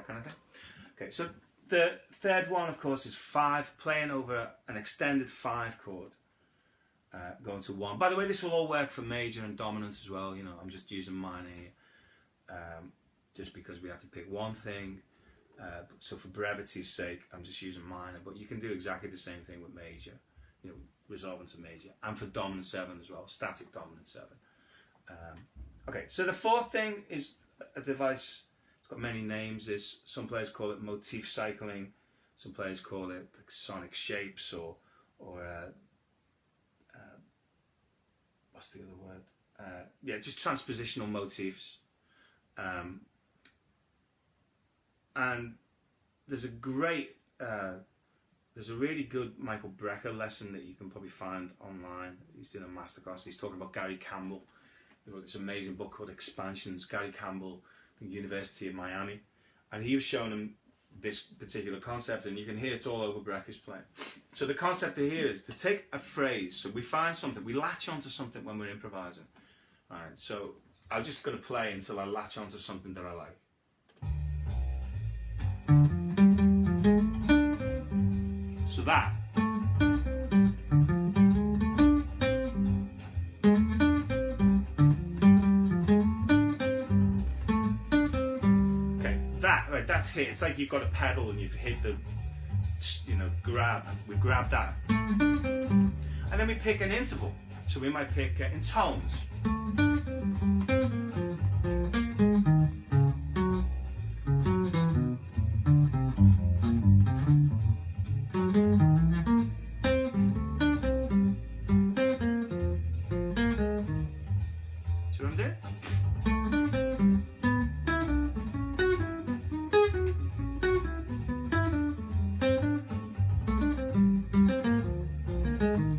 kind of thing. Okay, so the third one, of course, is 5, playing over an extended 5 chord, going to 1. By the way, this will all work for major and dominant as well. You know, I'm just using minor here, just because we have to pick one thing. So for brevity's sake, I'm just using minor, but you can do exactly the same thing with major. You know, resolving to major, and for dominant 7 as well, static dominant 7. Okay, so the fourth thing is a device. It's got many names. Some players call it motif cycling, some players call it like sonic shapes, or what's the other word? Yeah, just transpositional motifs. And there's a really good Michael Brecker lesson that you can probably find online. He's doing a masterclass. He's talking about Gary Campbell. He wrote this amazing book called Expansions. Gary Campbell from the University of Miami. And he was showing him this particular concept, and you can hear it's all over Brecker's playing. So the concept here is to take a phrase. So we find something, we latch onto something when we're improvising. All right, so I'm just going to play until I latch onto something that I like. So that. Okay, that, right, that's hit. It's like you've got a pedal and you've hit the, you know, grab. We grab that. And then we pick an interval. So we might pick in tones.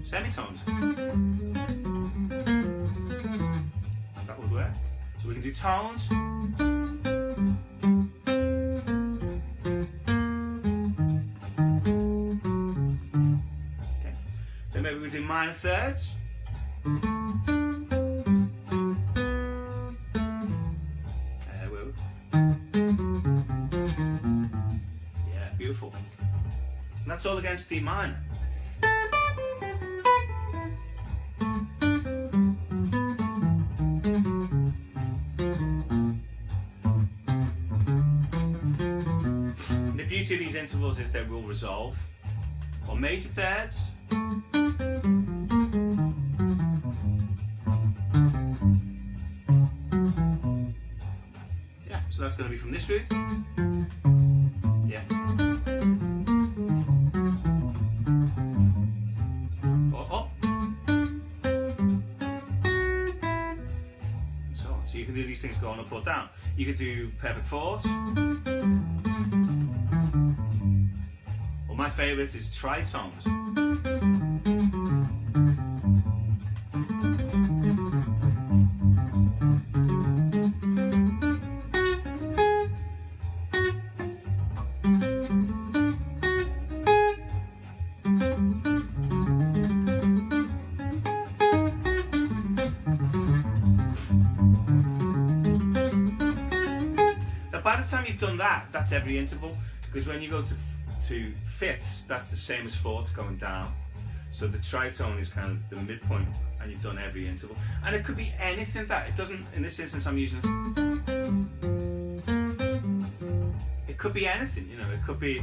Semitones. That would work. So we can do tones. Okay. Then maybe we do minor thirds. Yeah, beautiful. And that's all against D minor. The beauty of these intervals is they will resolve. Or major thirds. Yeah, so that's going to be from this root. Yeah. Or up. And so on. So you can do these things going up or down. You could do perfect fourths. Well, my favourite is tritones. Now, by the time you've done that, that's every interval, because when you go to fifths, that's the same as fourths going down. So the tritone is kind of the midpoint, and you've done every interval. And it could be anything that it doesn't. In this instance, I'm using. It could be anything, you know. It could be.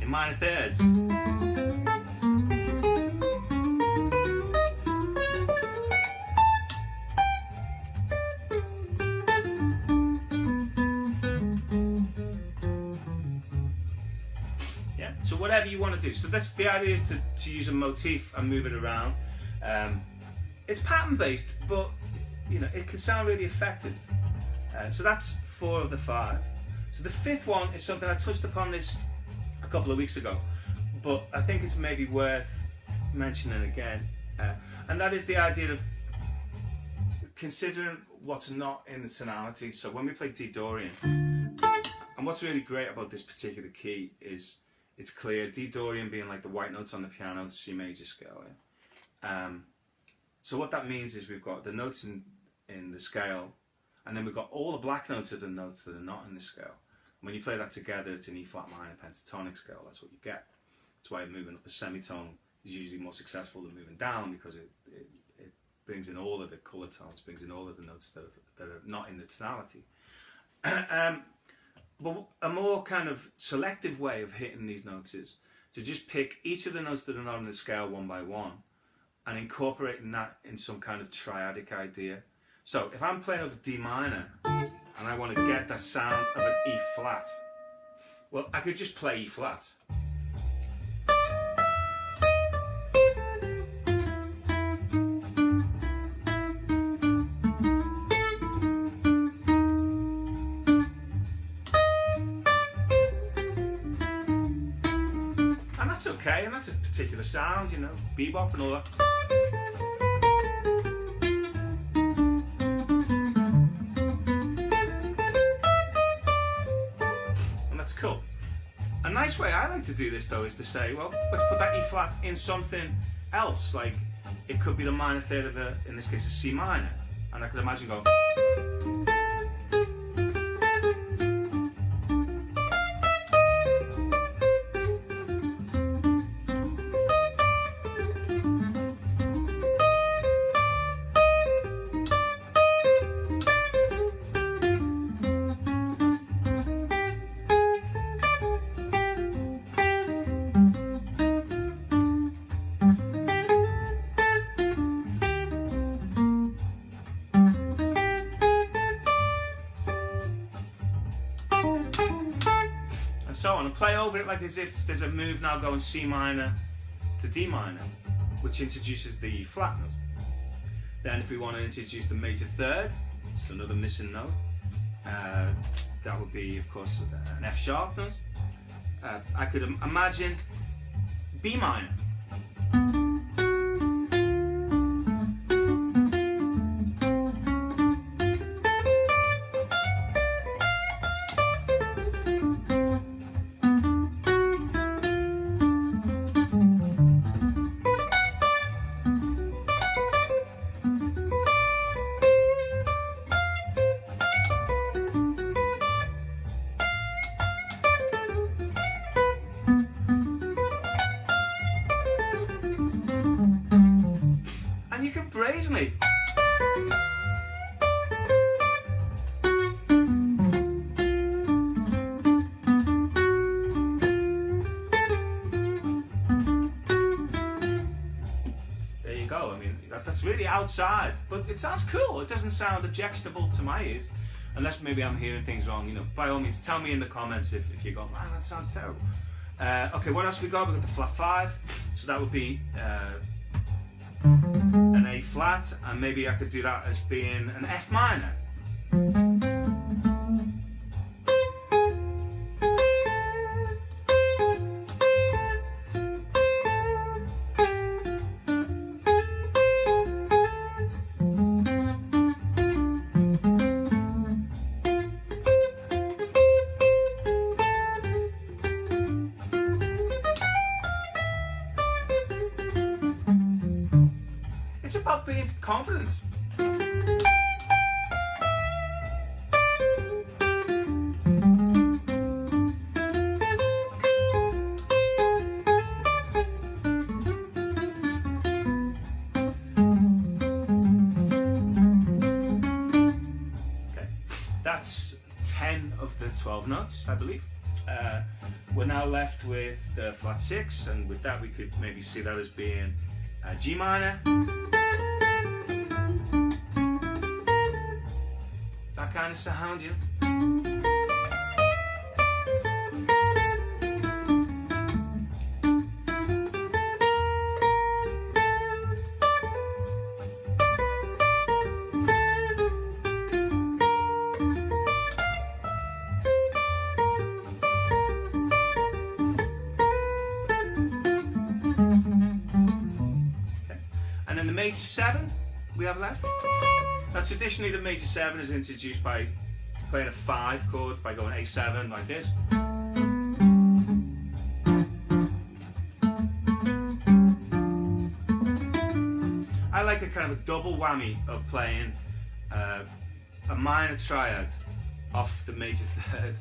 Minor thirds. Yeah, so whatever you want to do. So that's the idea, is to use a motif and move it around. It's pattern based, but you know it can sound really effective. So that's 4 of the 5. So the 5th one is something I touched upon this a couple of weeks ago, but I think it's maybe worth mentioning again, and that is the idea of considering what's not in the tonality. So when we play D Dorian, and what's really great about this particular key is it's clear, D Dorian being like the white notes on the piano, C major scale. Yeah? So what that means is we've got the notes in the scale, and then we've got all the black notes of the notes that are not in the scale. When you play that together, it's an E flat minor pentatonic scale. That's what you get. That's why moving up a semitone is usually more successful than moving down, because it brings in all of the colour tones, brings in all of the notes that are not in the tonality. But a more kind of selective way of hitting these notes is to just pick each of the notes that are not in the scale one by one and incorporating that in some kind of triadic idea. So if I'm playing over D minor and I want to get the sound of an E flat, well, I could just play E flat. And that's okay, and that's a particular sound, you know, bebop and all that. Cool. A nice way I like to do this though is to say, well, let's put that E flat in something else. Like it could be the minor third of a, in this case, a C minor, and I could imagine go. so on, and play over it like as if there's a move now going C minor to D minor, which introduces the flat note. Then if we want to introduce the major third, it's another missing note. That would be, of course, an F sharp note. I could imagine B minor. Brazenly. There you go. I mean, that's really outside, but it sounds cool. It doesn't sound objectionable to my ears, unless maybe I'm hearing things wrong. You know, by all means, tell me in the comments if you go, man, that sounds terrible. Okay, what else we got? We got the flat 5, so that would be an A flat, and maybe I could do that as being an F minor. It's about being confident. Okay, that's 10 of the 12 notes, I believe. We're now left with the flat 6, and with that we could maybe see that as being G minor. That kind of sound, you know. And then the major 7 we have left. Now traditionally the major 7 is introduced by playing a 5 chord, by going A7 like this. I like a kind of a double whammy of playing a minor triad off the major 3rd.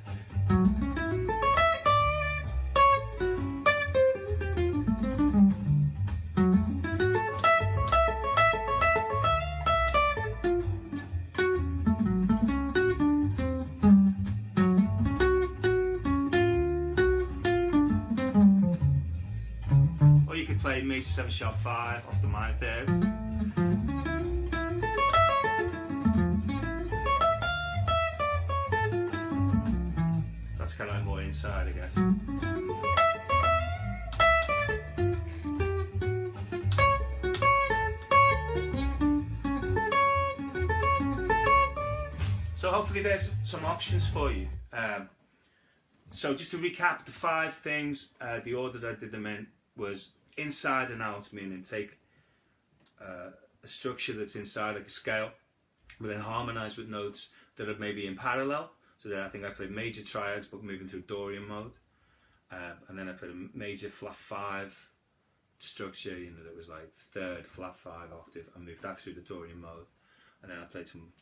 Play major 7 sharp 5 off the minor 3rd. That's kind of like more inside, I guess. So hopefully there's some options for you. So just to recap the 5 things, the order that I did them in was inside and out, meaning take a structure that's inside like a scale, but then harmonise with notes that are maybe in parallel. So then I think I played major triads but moving through Dorian mode, and then I played a major flat 5 structure, you know, that was like 3rd flat 5 octave, and moved that through the Dorian mode, and then I played some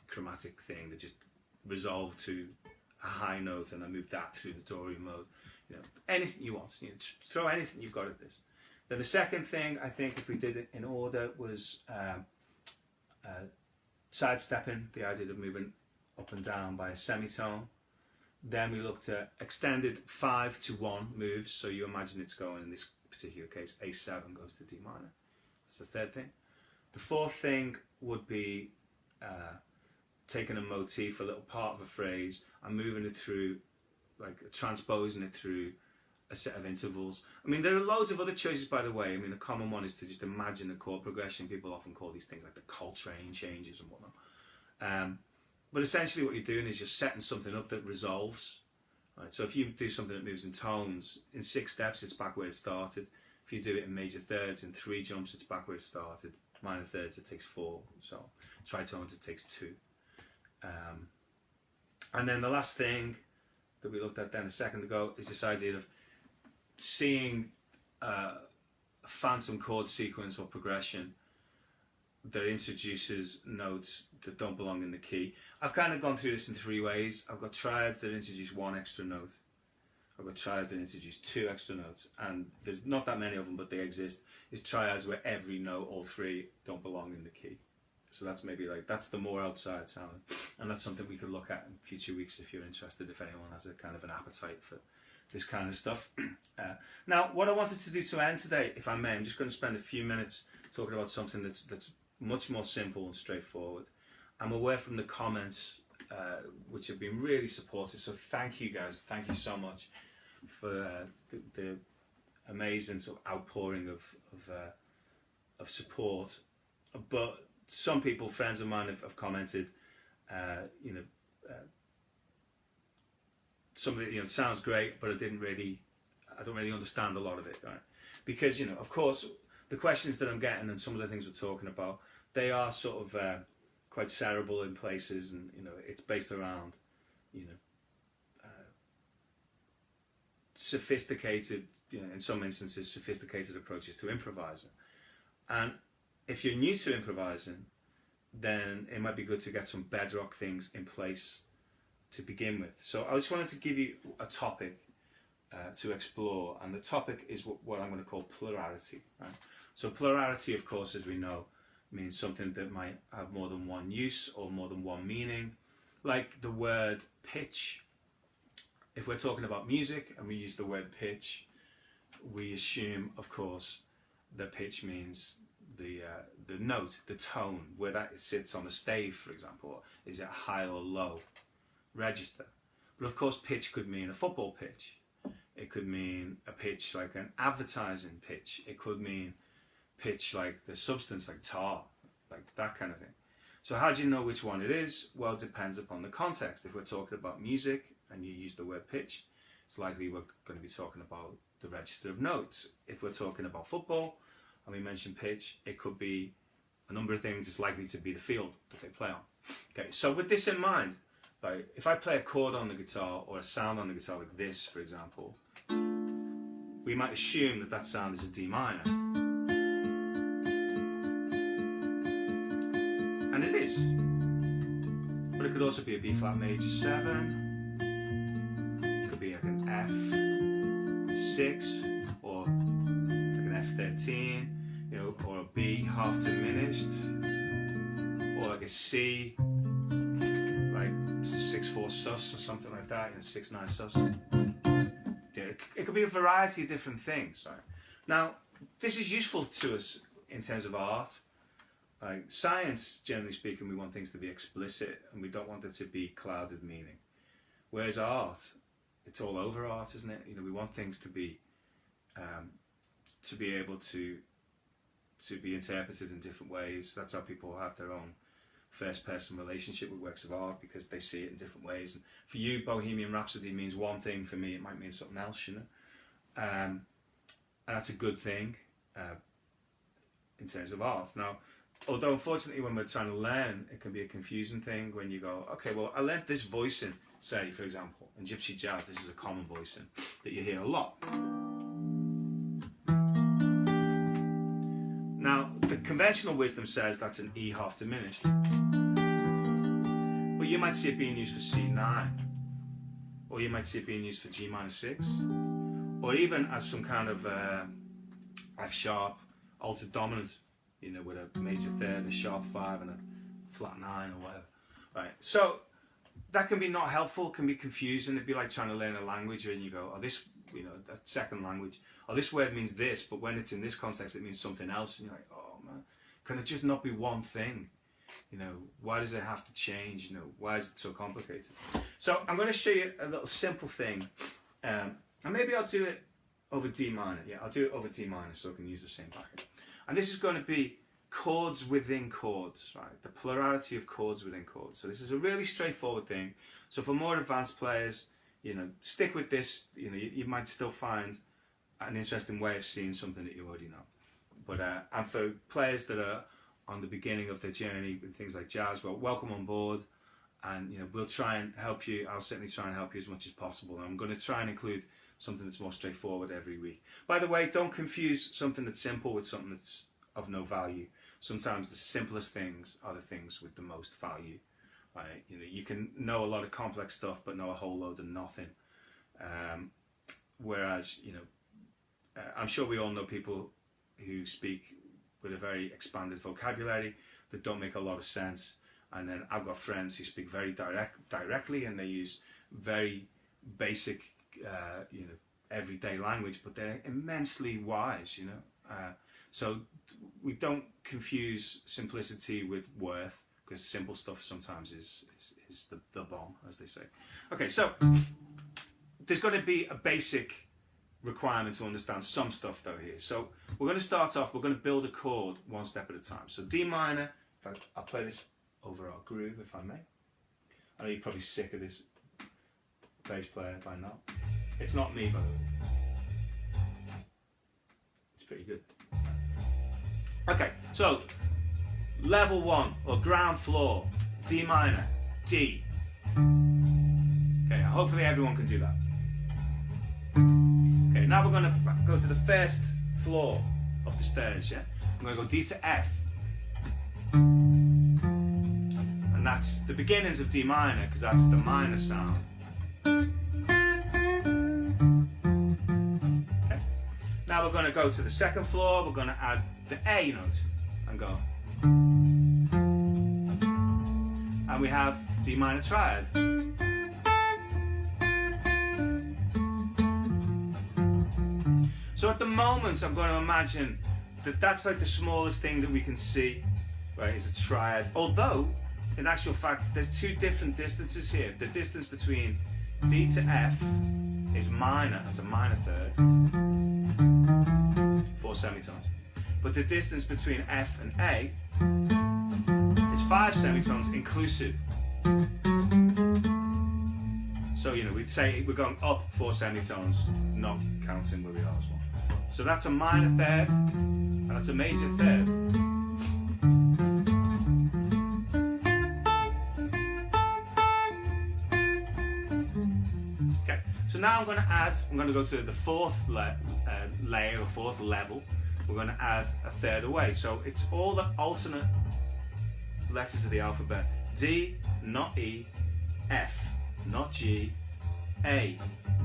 chromatic thing that just resolved to a high note, and I moved that through the Dorian mode. You know, anything you want, you know, throw anything you've got at this. Then the second thing, I think, if we did it in order, was sidestepping, the idea of moving up and down by a semitone. Then we looked at extended 5 to 1 moves, so you imagine it's going, in this particular case, A7 goes to D minor. That's the third thing. The fourth thing would be taking a motif, a little part of a phrase, and moving it through like transposing it through a set of intervals. I mean, there are loads of other choices, by the way. I mean, a common one is to just imagine a chord progression. People often call these things like the Coltrane changes and whatnot. But essentially what you're doing is you're setting something up that resolves. Right? So if you do something that moves in tones, in 6 steps, it's back where it started. If you do it in major thirds, in 3 jumps, it's back where it started. Minor thirds, it takes 4. So tritones, it takes 2. And then the last thing that we looked at then a second ago is this idea of seeing a phantom chord sequence or progression that introduces notes that don't belong in the key. I've kind of gone through this in 3 ways. I've got triads that introduce 1 extra note. I've got triads that introduce 2 extra notes, and there's not that many of them, but they exist. Is triads where every note, all 3, don't belong in the key. So that's maybe like, that's the more outside sound, and that's something we could look at in future weeks if you're interested, if anyone has a kind of an appetite for this kind of stuff. Now, what I wanted to do to end today, if I may, I'm just going to spend a few minutes talking about something that's much more simple and straightforward. I'm aware from the comments, which have been really supportive, so thank you guys, thank you so much for the amazing sort of outpouring of support. But some people, friends of mine, have commented, some of it, it sounds great, but I don't really understand a lot of it, right? Because, of course, the questions that I'm getting and some of the things we're talking about, they are sort of quite cerebral in places, and it's based around sophisticated, in some instances, sophisticated approaches to improvising. And if you're new to improvising, then it might be good to get some bedrock things in place to begin with. So I just wanted to give you a topic to explore, and the topic is what I'm going to call plurality. Right? So plurality, of course, as we know, means something that might have more than one use or more than one meaning. Like the word pitch. If we're talking about music and we use the word pitch, we assume, of course, that pitch means the note, the tone, where that sits on a stave, for example. Is it high or low register? But of course, pitch could mean a football pitch. It could mean a pitch like an advertising pitch. It could mean pitch like the substance, like tar, like that kind of thing. So how do you know which one it is? Well, it depends upon the context. If we're talking about music and you use the word pitch, it's likely we're going to be talking about the register of notes. If we're talking about football and we mention pitch, it could be a number of things. It's likely to be the field that they play on. Okay, so with this in mind, right, if I play a chord on the guitar or a sound on the guitar like this, for example, we might assume that that sound is a D minor. And it is. But it could also be a B flat major 7. It could be like an F6 or like an F13, or a B half diminished, or like a C, like 6/4 sus or something like that, 6/9 sus. It could be a variety of different things. Right? Now, this is useful to us in terms of art. Like science, generally speaking, we want things to be explicit and we don't want it to be clouded meaning. Whereas art, it's all over art, isn't it? We want things to be able to be interpreted in different ways. That's how people have their own first-person relationship with works of art, because they see it in different ways. And for you, Bohemian Rhapsody means one thing. For me, it might mean something else. And that's a good thing in terms of art. Now, although unfortunately when we're trying to learn, it can be a confusing thing when you go, okay, well, I learnt this voicing, say, for example, in gypsy jazz. This is a common voicing that you hear a lot. Now, the conventional wisdom says that's an E half diminished, but you might see it being used for C9, or you might see it being used for G minor 6, or even as some kind of F sharp altered dominant, with a major third, a sharp 5 and a flat 9 or whatever, right? So that can be not helpful, can be confusing. It'd be like trying to learn a language and you go, oh, this, a second language, oh, this word means this, but when it's in this context, it means something else. And you're like, oh man, can it just not be one thing? You know, why does it have to change? You know, why is it so complicated? So I'm going to show you a little simple thing, and maybe I'll do it over D minor. Yeah, I'll do it over D minor so I can use the same pattern. And this is going to be chords within chords, right? The plurality of chords within chords. So this is a really straightforward thing. So for more advanced players, you know, stick with this. You know, you might still find an interesting way of seeing something that you already know. But and for players that are on the beginning of their journey with things like jazz, well, welcome on board. And you know, we'll try and help you. I'll certainly try and help you as much as possible. And I'm going to try and include something that's more straightforward every week. By the way, don't confuse something that's simple with something that's of no value. Sometimes the simplest things are the things with the most value. Right? You know, you can know a lot of complex stuff, but know a whole load of nothing. Whereas, you know, I'm sure we all know people who speak with a very expanded vocabulary that don't make a lot of sense. And then I've got friends who speak very directly, and they use very basic, you know, everyday language, but they're immensely wise. You know, so we don't confuse simplicity with worth, because simple stuff sometimes is the bomb, as they say. Okay, so there's got to be a basic requirement to understand some stuff though here. So we're going to start off, we're going to build a chord one step at a time. So D minor, in fact, I'll play this over our groove if I may. I know you're probably sick of this bass player by now. It's not me, by the way. It's pretty good. Okay, so level 1 or ground floor, D minor, D. Okay, hopefully everyone can do that. Okay, now we're going to go to the first floor of the stairs, yeah? I'm going to go D to F. And that's the beginnings of D minor, because that's the minor sound. Okay, now we're going to go to the second floor, we're going to add the A note and go. And we have D minor triad. So at the moment, I'm going to imagine that that's like the smallest thing that we can see, right, is a triad. Although, in actual fact, there's two different distances here. The distance between D to F is minor, it's a minor third, 4 semitones. But the distance between F and A is 5 semitones inclusive. So, you know, we'd say we're going up 4 semitones, not counting where we are as well. So that's a minor third, and that's a major third. Okay, so now I'm going to go to the fourth layer, or fourth level. We're going to add a third away. So it's all the alternate letters of the alphabet. D, not E, F, not G, A,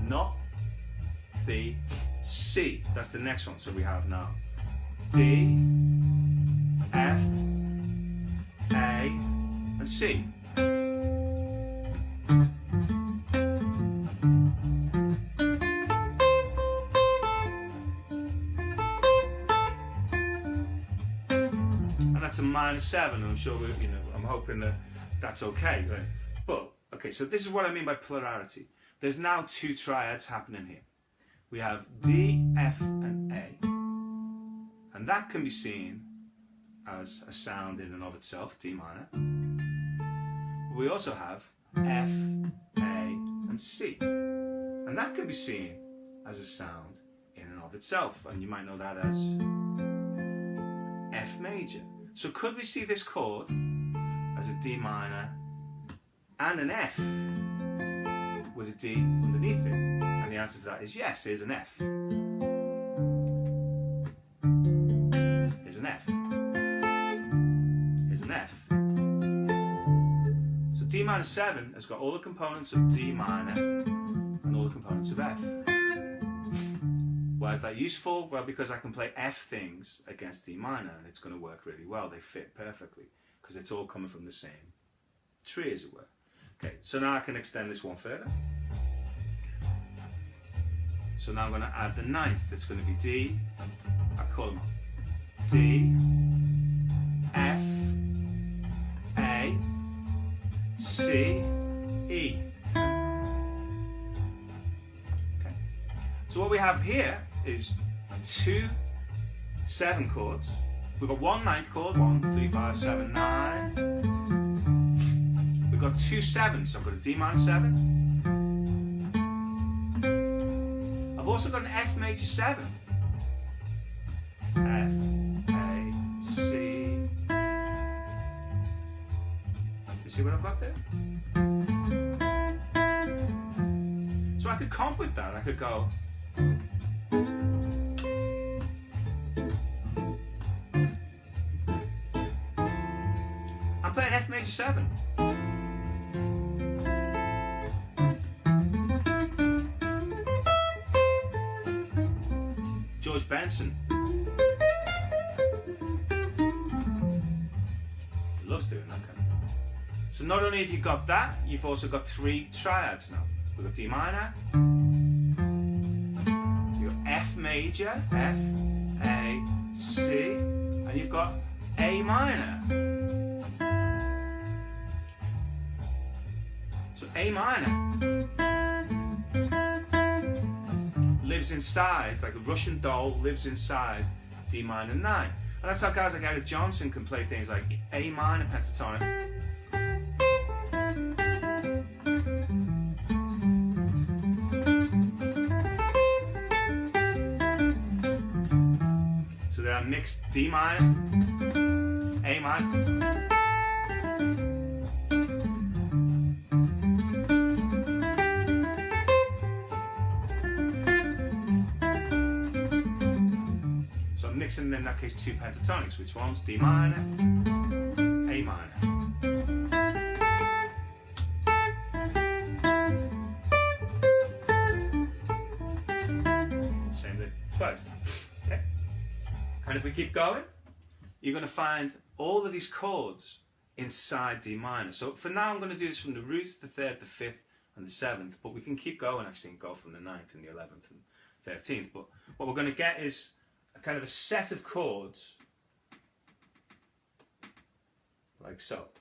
not B, C. That's the next one. So we have now D, F, A, and C. And that's a minor 7. And I'm sure I'm hoping that that's okay. Right? But okay, so this is what I mean by plurality. There's now 2 triads happening here. We have D, F, and A. And that can be seen as a sound in and of itself, D minor. But we also have F, A, and C. And that can be seen as a sound in and of itself. And you might know that as F major. So could we see this chord as a D minor and an F with a D underneath it? And the answer to that is yes, here's an F. Here's an F. Here's an F. So D minor 7 has got all the components of D minor and all the components of F. Why is that useful? Well, because I can play F things against D minor and it's going to work really well. They fit perfectly because it's all coming from the same tree, as it were. Okay, so now I can extend this one further. So now I'm going to add the 9th. It's going to be D. I call them D, F, C, E. Okay. So what we have here is 2 7 chords. We've got 1 9th chord, 1, 3, 5, 7, 9. We've got 2 7s, so I've got a D minor 7. I've also got an F major 7. F, A, C. You see what I've got there? So I could comp with that. I could go. I'm playing F major 7. George Benson loves doing that kind of thing. So not only have you got that, you've also got 3 triads now. We've got D minor, you've got F major, F, A, C, and you've got A minor. So A minor lives inside, like a Russian doll lives inside D minor 9. And that's how guys like Elton John can play things like A minor pentatonic. So they are mixed D minor, A minor. Mixing in that case 2 pentatonics, which one's D minor, A minor. Same thing twice. Okay. And if we keep going, you're going to find all of these chords inside D minor. So for now I'm going to do this from the root, the 3rd, the 5th and the 7th, but we can keep going actually and go from the 9th and the 11th and 13th. But what we're going to get is a kind of a set of chords like so.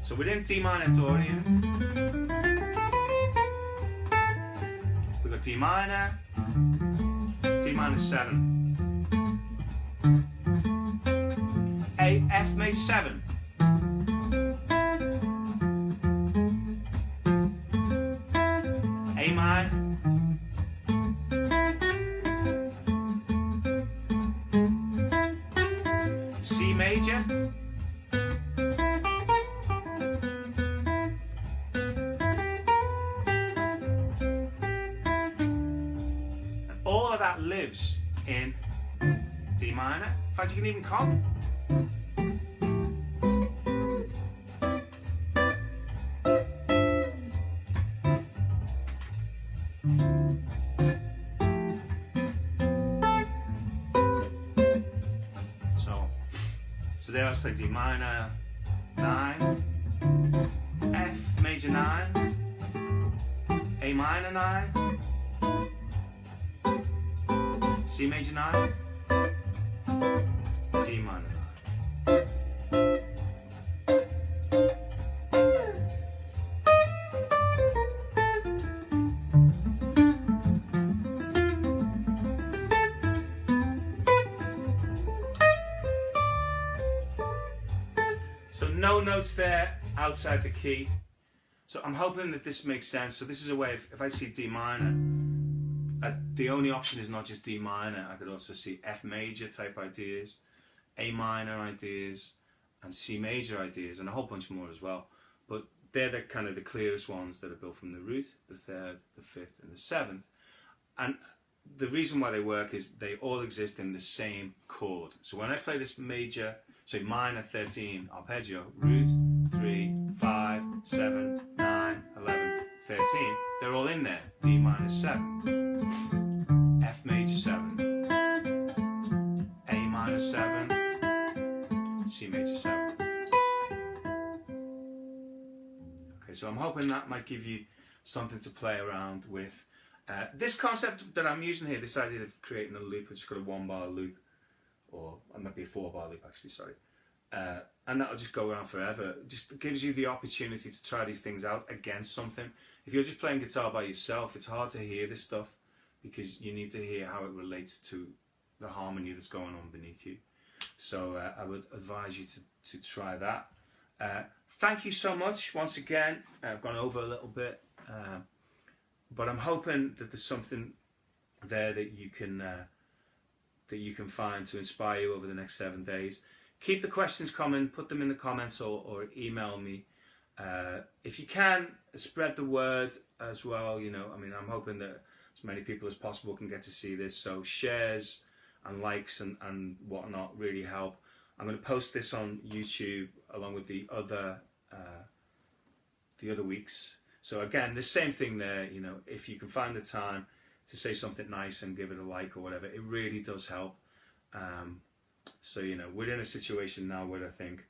So within D minor Dorian, we've got D minor, D minor 7, A, F major 7, A minor, C major, and all of that lives in D minor. In fact, you can even comp. So there I was playing D minor 9, F major 9, A minor 9, C major 9, D minor 9. No notes there outside the key. So I'm hoping that this makes sense. So this is a way of, if I see D minor, the only option is not just D minor. I could also see F major type ideas, A minor ideas, and C major ideas, and a whole bunch more as well. But they're the kind of the clearest ones that are built from the root, the 3rd, the 5th, and the 7th. And the reason why they work is they all exist in the same chord. So when I play this major, so minor 13 arpeggio, root, 3, 5, 7, 9, 11, 13, they're all in there. D minor 7, F major 7, A minor 7, C major 7. Okay, so I'm hoping that might give you something to play around with. This concept that I'm using here, this idea of creating a loop, which has got a 1-bar loop, or it might be a 4-bar loop actually, sorry. and that'll just go around forever. It just gives you the opportunity to try these things out against something. If you're just playing guitar by yourself, it's hard to hear this stuff because you need to hear how it relates to the harmony that's going on beneath you. So I would advise you to try that. Thank you so much once again. I've gone over a little bit, but I'm hoping that there's something there that you can find to inspire you over the next 7 days. Keep the questions coming, put them in the comments or email me. If you can, spread the word as well. You know, I mean, I'm hoping that as many people as possible can get to see this. So shares and likes and whatnot really help. I'm going to post this on YouTube along with the other weeks. So again, the same thing there. You know, if you can find the time to say something nice and give it a like or whatever, it really does help. So, you know, we're in a situation now where I think,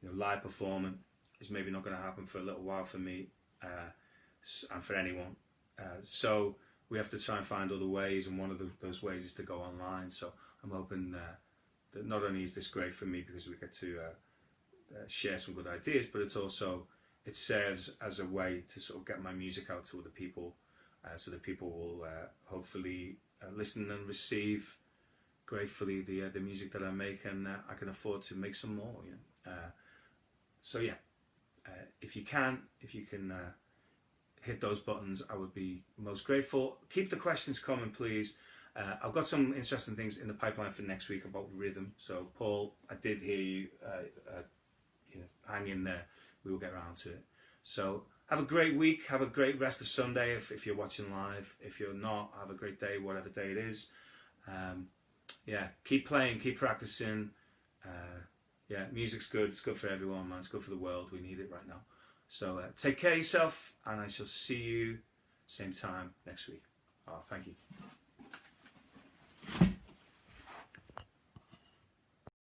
you know, live performing is maybe not going to happen for a little while for me and for anyone. So we have to try and find other ways, and one of those ways is to go online. So I'm hoping that not only is this great for me because we get to share some good ideas, but it serves as a way to sort of get my music out to other people, so that people will hopefully listen and receive gratefully the music that I make, and I can afford to make some more. You know? So yeah, if you can hit those buttons, I would be most grateful. Keep the questions coming, please. I've got some interesting things in the pipeline for next week about rhythm. So Paul, I did hear you. You know, hang in there. We will get around to it. So have a great week. Have a great rest of Sunday if you're watching live. If you're not, have a great day, whatever day it is. Yeah, keep playing, keep practicing. Yeah, music's good. It's good for everyone, man. It's good for the world. We need it right now. So take care of yourself, and I shall see you same time next week. Oh, thank you.